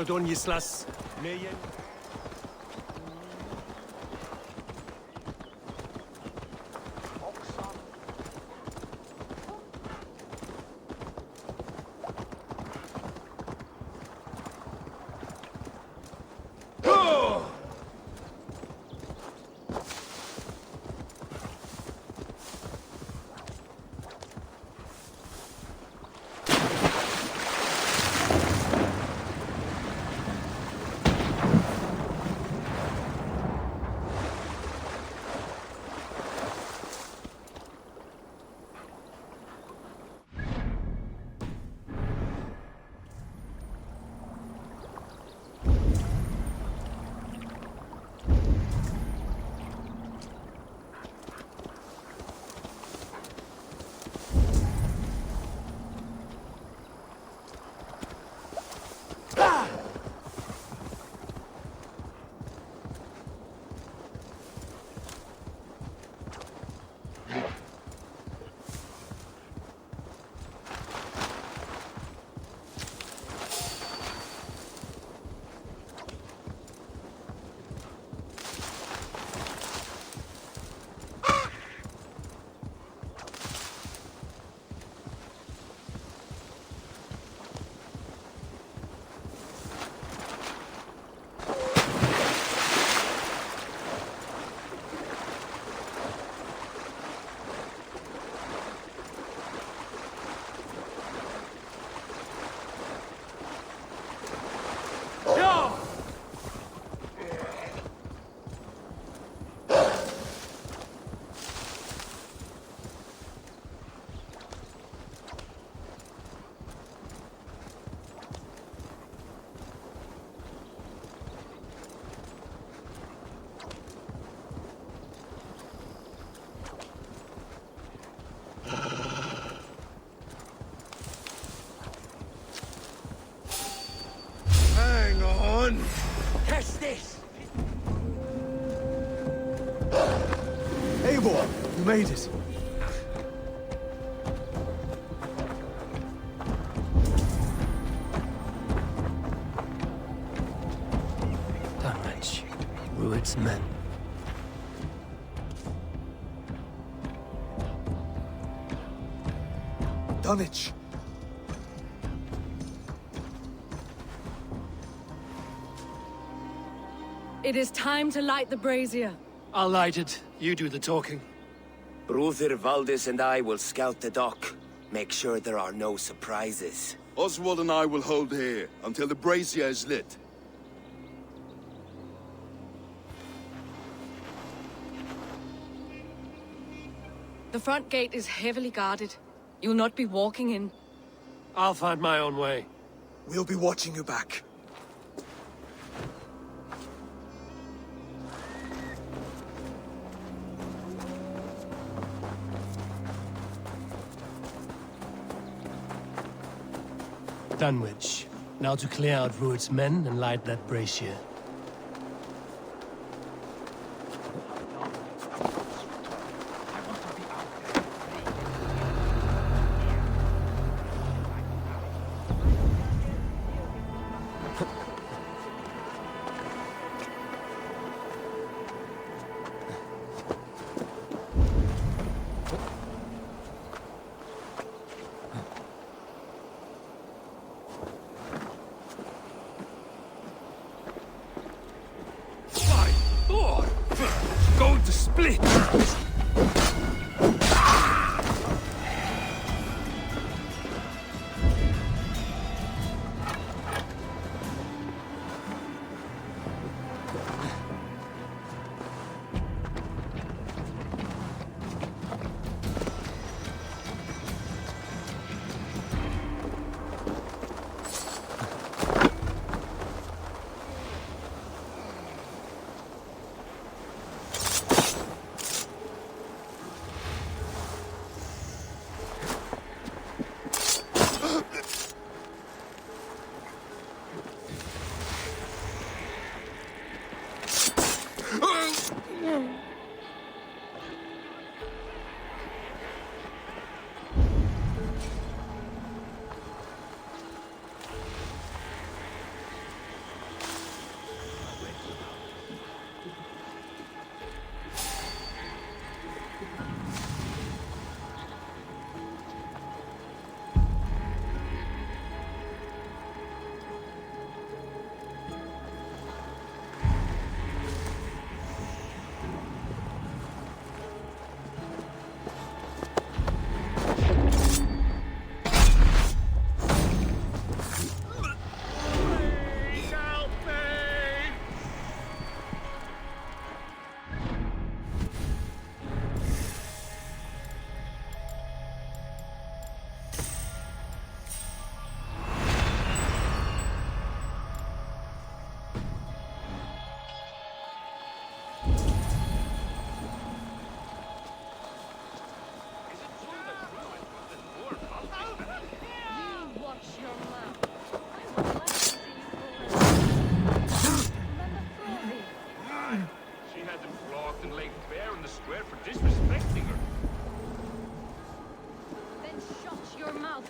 Donislas, Neyen. Ivor, you made it. Dunwich, Rued's men. Dunwich. It is time to light the brazier. I'll light it. You do the talking. Brother Valdis and I will scout the dock. Make sure there are no surprises. Oswald and I will hold here until the brazier is lit. The front gate is heavily guarded. You'll not be walking in. I'll find my own way. We'll be watching you back. Dunwich. Now to clear out Rued's men and light that brazier. Going to split!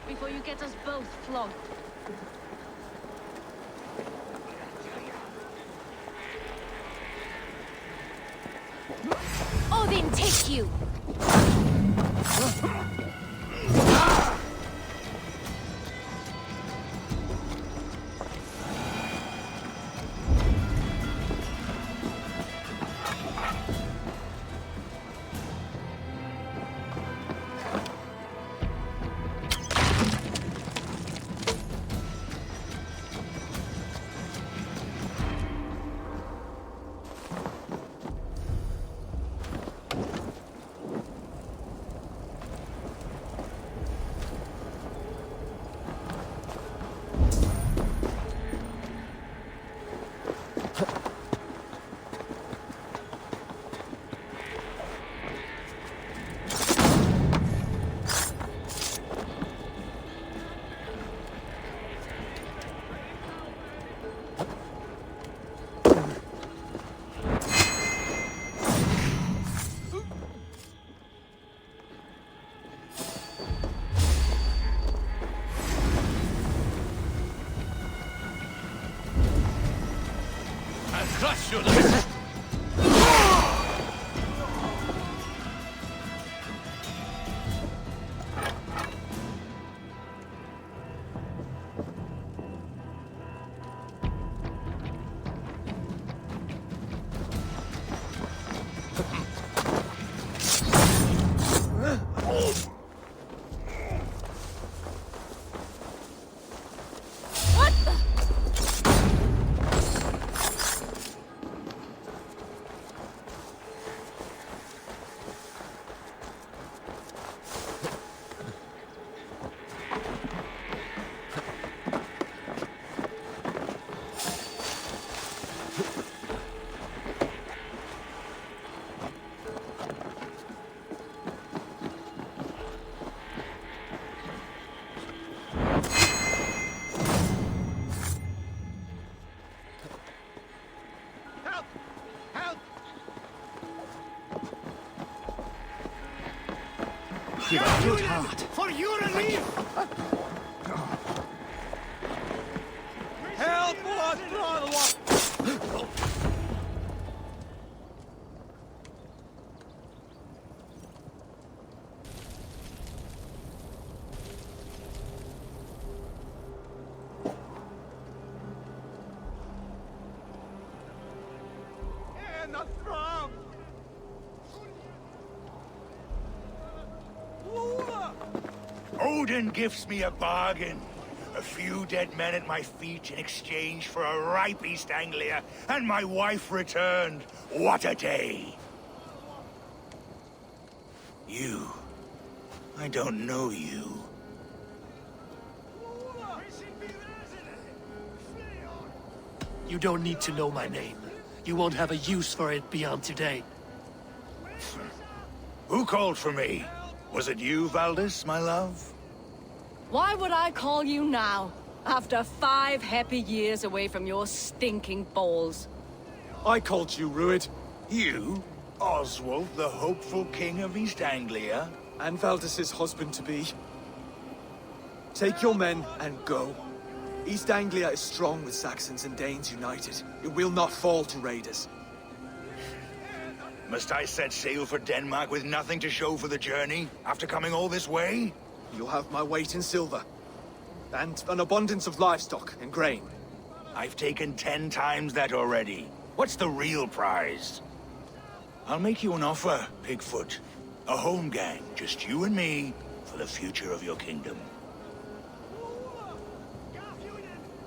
Before you get us both flogged. Odin, take you! crush your lips! With a good heart. For your relief! Help us, brother! Not strong! Odin gives me a bargain. A few dead men at my feet in exchange for a ripe East Anglia, and my wife returned. What a day! You. I don't know you. You don't need to know my name. You won't have a use for it beyond today. Who called for me? Was it you, Valdis, my love? Why would I call you now, after 5 happy years away from your stinking balls? I called you, Rued. You? Oswald, the hopeful king of East Anglia? And Valdis's husband-to-be. Take your men and go. East Anglia is strong with Saxons and Danes united. It will not fall to raiders. Must I set sail for Denmark with nothing to show for the journey, after coming all this way? You'll have my weight in silver. And an abundance of livestock and grain. I've taken 10 times that already. What's the real prize? I'll make you an offer, Pigfoot. A home gang, just you and me, for the future of your kingdom.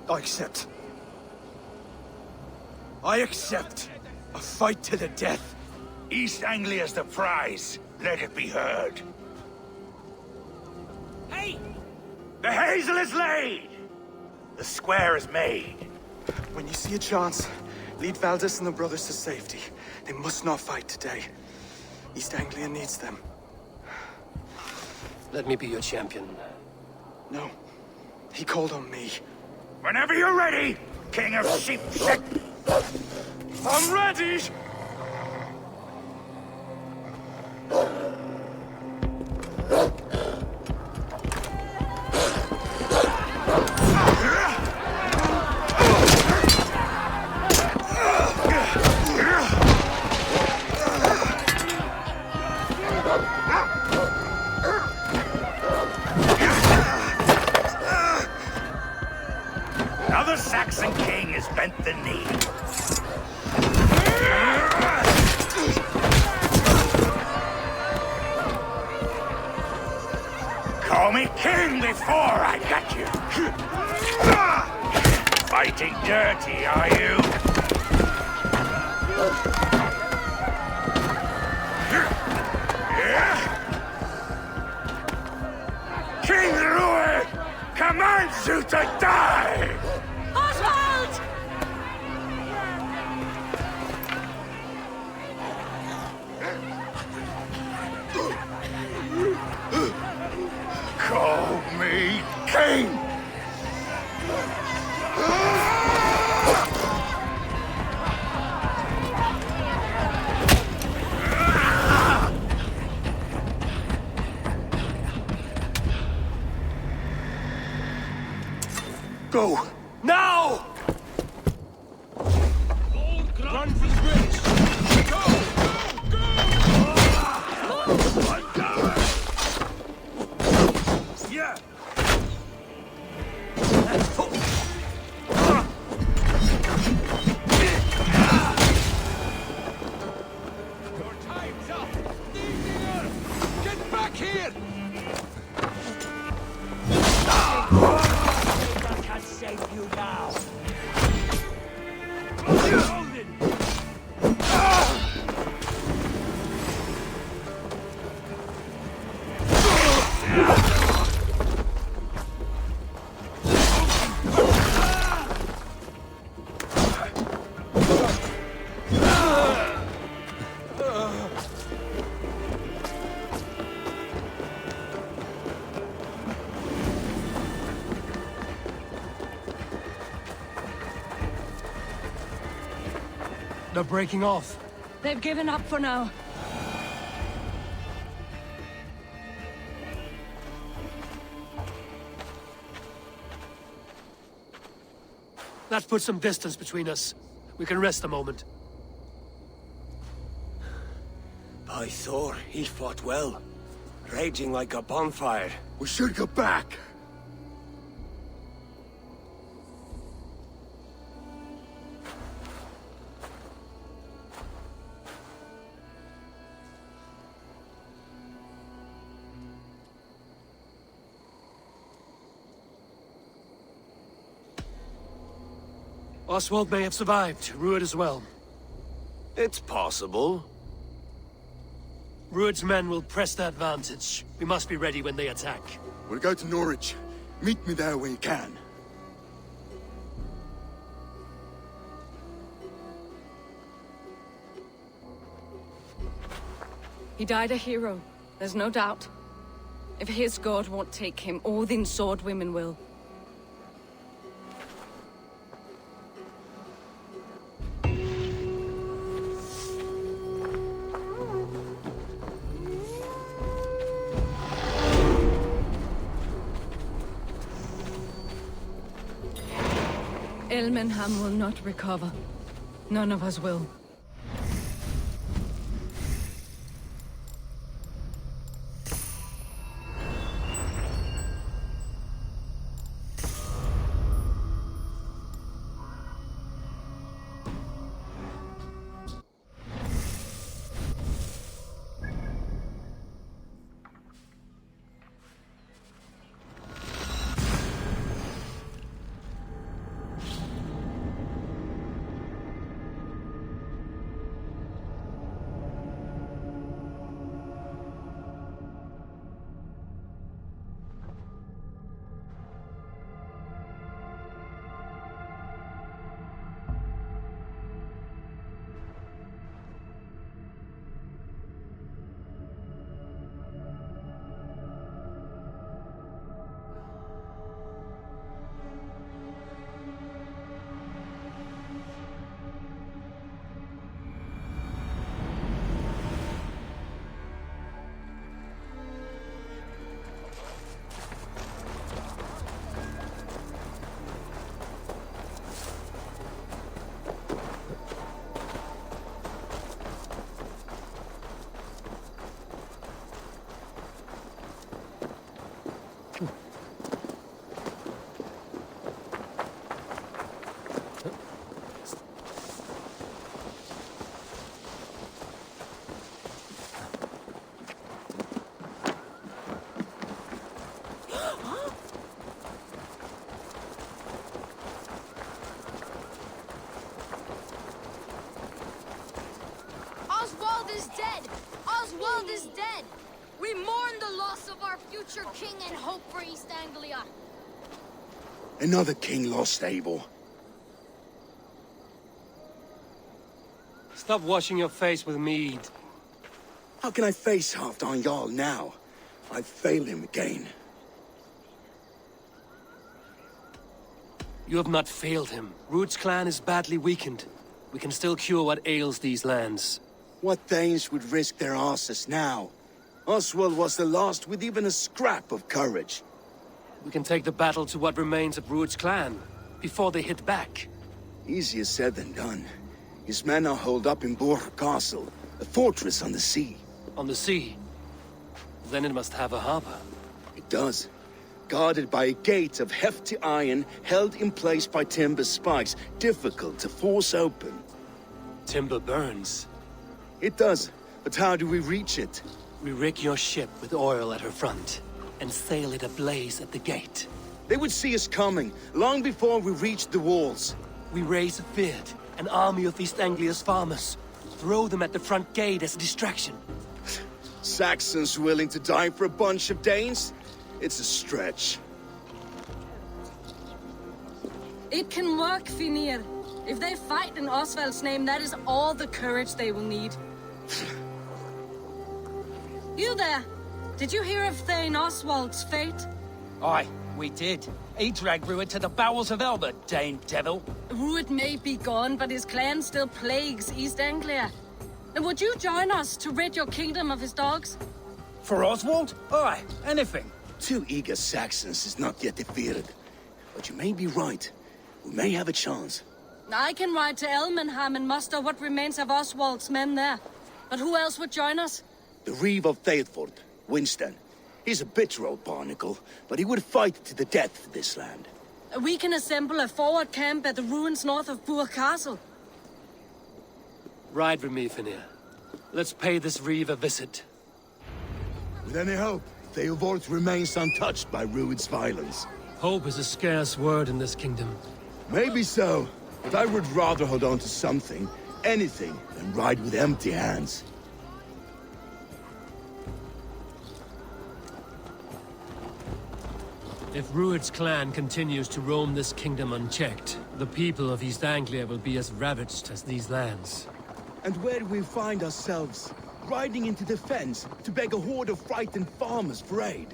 I accept. I accept. A fight to the death. East Anglia's the prize. Let it be heard. Hey! The hazel is laid! The square is made. When you see a chance, lead Valdis and the brothers to safety. They must not fight today. East Anglia needs them. Let me be your champion. No. He called on me. Whenever you're ready, King of Sheep Shit! I'm ready! Now the Saxon king has bent the knee. Call me king before I got you. Fighting dirty, are you? King Rue commands you to die! Oswald! Call me king! Go! Now! Run for the bridge! Go! Yeah! Your time's up! Easier! Get back here! I can't save you now. They're breaking off. They've given up for now. That puts some distance between us. We can rest a moment. By Thor, he fought well. Raging like a bonfire. We should go back. Oswald may have survived. Rued as well. It's possible. Rued's men will press the advantage. We must be ready when they attack. We'll go to Norwich. Meet me there when you can. He died a hero, there's no doubt. If his god won't take him, Odin's sword women will. Elmenham will not recover. None of us will. Oswald is dead! Oswald is dead! We mourn the loss of our future king and hope for East Anglia. Another king lost, Abel. Stop washing your face with mead. How can I face Halfdan Jarl now? I've failed him again. You have not failed him. Rued's clan is badly weakened. We can still cure what ails these lands. What Danes would risk their asses now? Oswald was the last with even a scrap of courage. We can take the battle to what remains of Rued's clan, before they hit back. Easier said than done. His men are holed up in Borg Castle, a fortress on the sea. On the sea? Then it must have a harbor. It does. Guarded by a gate of hefty iron, held in place by timber spikes, difficult to force open. Timber burns. It does, but how do we reach it? We rig your ship with oil at her front, and sail it ablaze at the gate. They would see us coming, long before we reached the walls. We raise a beard, an army of East Anglia's farmers. Throw them at the front gate as a distraction. Saxons willing to die for a bunch of Danes? It's a stretch. It can work, Finir. If they fight in Oswald's name, that is all the courage they will need. You there! Did you hear of Thane Oswald's fate? Aye, we did. He dragged Rued to the bowels of Elba, Dane devil. Rued may be gone, but his clan still plagues East Anglia. And would you join us to rid your kingdom of his dogs? For Oswald? Aye, anything. 2 eager Saxons is not yet defeated. But you may be right. We may have a chance. I can ride to Elmenham and muster what remains of Oswald's men there. But who else would join us? The Reeve of Thetford, Winston. He's a bitter old barnacle, but he would fight to the death for this land. We can assemble a forward camp at the ruins north of Burr Castle. Ride with me, Finir. Let's pay this Reeve a visit. With any hope, Theodort remains untouched by Rued's violence. Hope is a scarce word in this kingdom. Maybe so, but I would rather hold on to something, anything, than ride with empty hands. If Rued's clan continues to roam this kingdom unchecked, the people of East Anglia will be as ravaged as these lands. And where do we find ourselves? Riding into the fens to beg a horde of frightened farmers for aid.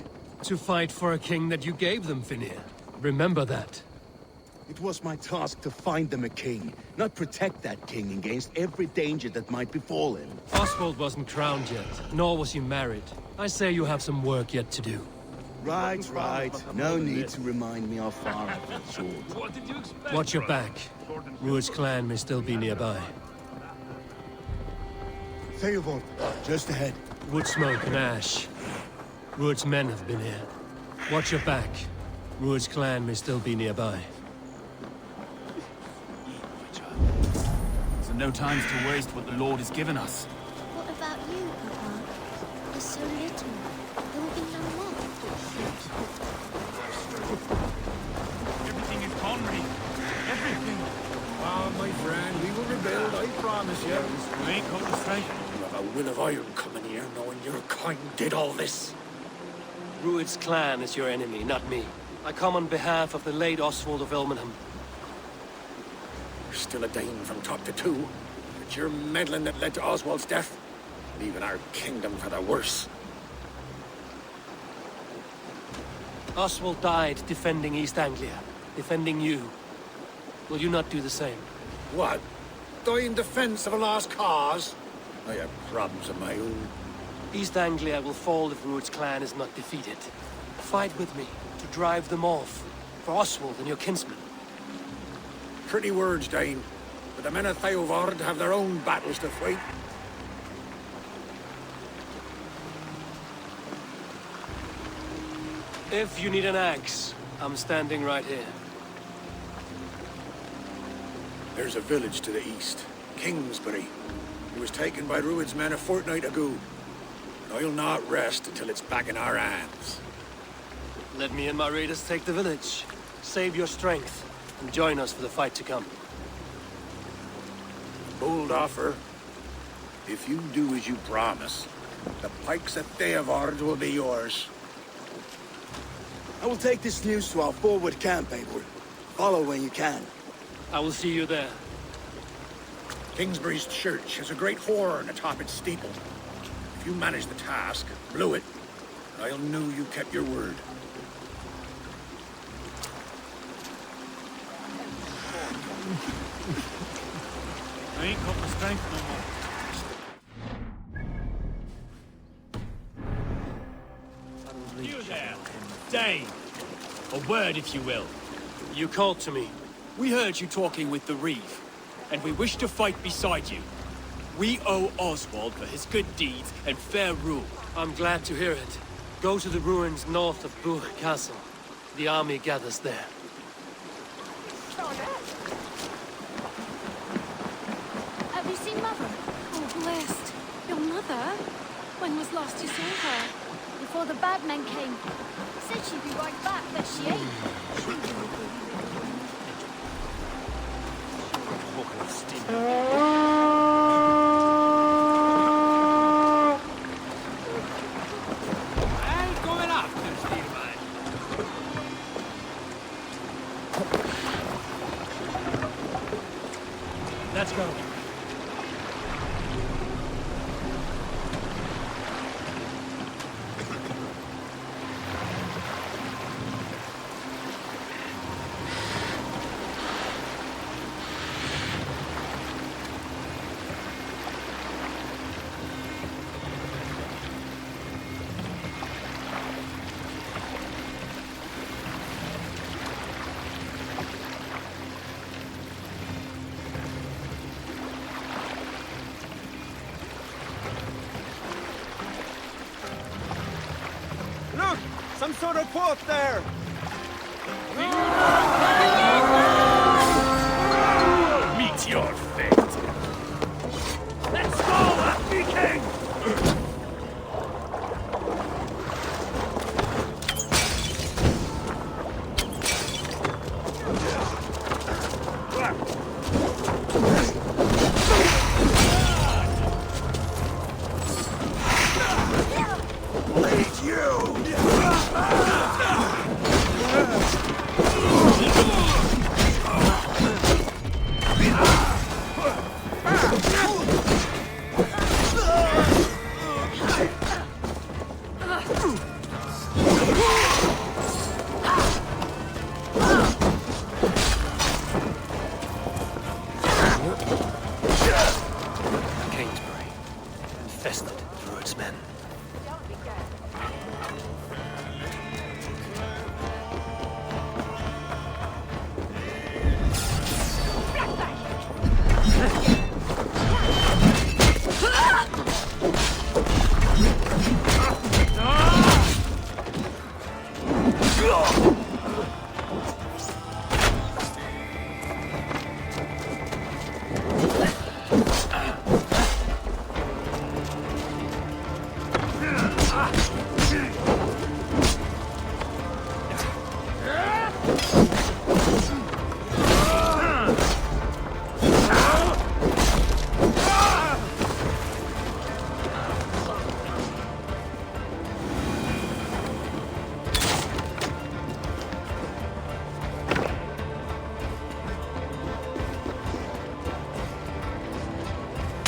To fight for a king that you gave them, Finir. Remember that. It was my task to find them a king, not protect that king against every danger that might befall him. Oswald wasn't crowned yet, nor was he married. I say you have some work yet to do. Right. No need to remind me how far I've been short. What did you expect? Watch your back. Rued's clan may still be nearby. Theodort, just ahead. Wood smoke and ash. Rued's men have been here. Watch your back. Rued's clan may still be nearby. So no time to waste what the Lord has given us. What about you, Papa? There's so little. There will be no more. Everything is Conry. Everything. Ah, my friend, we will rebuild, I promise you. We ain't got the strength. You have a will of iron coming here, knowing your kind did all this. Rued's clan is your enemy, not me. I come on behalf of the late Oswald of Elmenham. You're still a Dane from top to two. It's your meddling that led to Oswald's death, leaving our kingdom for the worse. Oswald died defending East Anglia, defending you. Will you not do the same? What? Die in defense of a lost cause? I have problems of my own. East Anglia will fall if Rued's clan is not defeated. Fight with me to drive them off, for Oswald and your kinsmen. Pretty words, Dane, but the men of Theodord have their own battles to fight. If you need an axe, I'm standing right here. There's a village to the east, Kingsbury. It was taken by Rued's men a fortnight ago. And I'll not rest until it's back in our hands. Let me and my raiders take the village. Save your strength, and join us for the fight to come. Bold offer. If you do as you promise, the pikes at Theodord will be yours. I will take this news to our forward camp, Eivor. Follow when you can. I will see you there. Kingsbury's church has a great horn atop its steeple. If you manage the task, blew it, I'll know you kept your word. I ain't got the strength no more. You there, Dane. A word, if you will. You called to me. We heard you talking with the Reeve. and we wish to fight beside you. We owe Oswald for his good deeds and fair rule. I'm glad to hear it. Go to the ruins north of Buch Castle. The army gathers there. Have you seen Mother? Oh, blessed. Your mother? When was last you saw her? Before the bad men came. Said she'd be right back, but she ain't. I'm going after Steelman. Let's go. Look! Some sort of port there! Meet your fate. Let's go, Happy King! Lead you! Kingsbury. Infested through its men.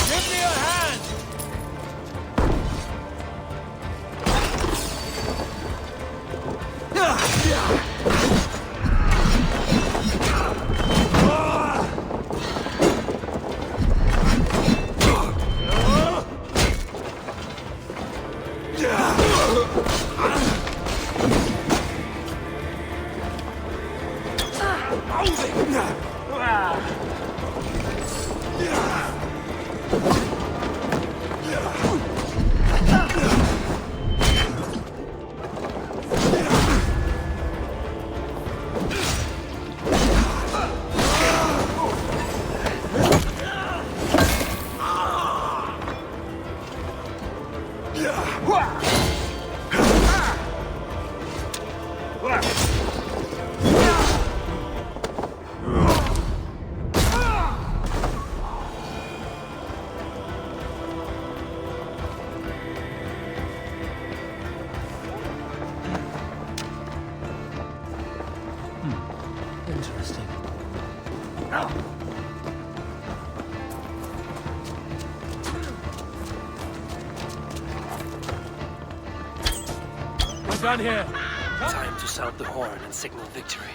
Give me a hand! Interesting. We're done here. Time to sound the horn and signal victory.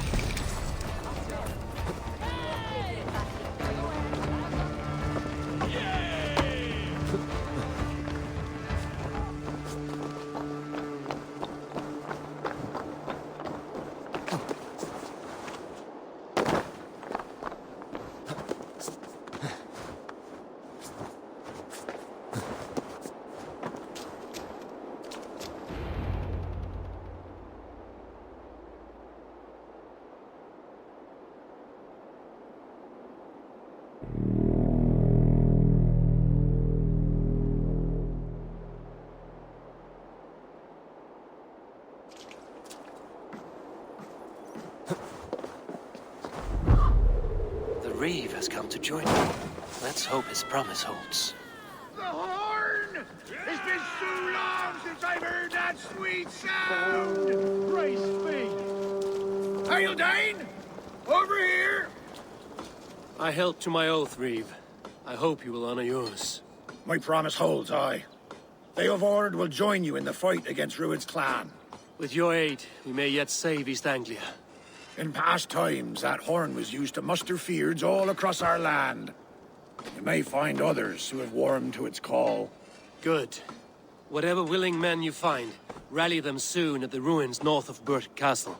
Reeve has come to join me. Let's hope his promise holds. The horn! It's been so long since I've heard that sweet sound! Praise be! Hail, Dane! Over here! I held to my oath, Reeve. I hope you will honor yours. My promise holds, aye. Theodord will join you in the fight against Rued's clan. With your aid, we may yet save East Anglia. In past times, that horn was used to muster fyrds all across our land. You may find others who have warmed to its call. Good. Whatever willing men you find, rally them soon at the ruins north of Burt Castle.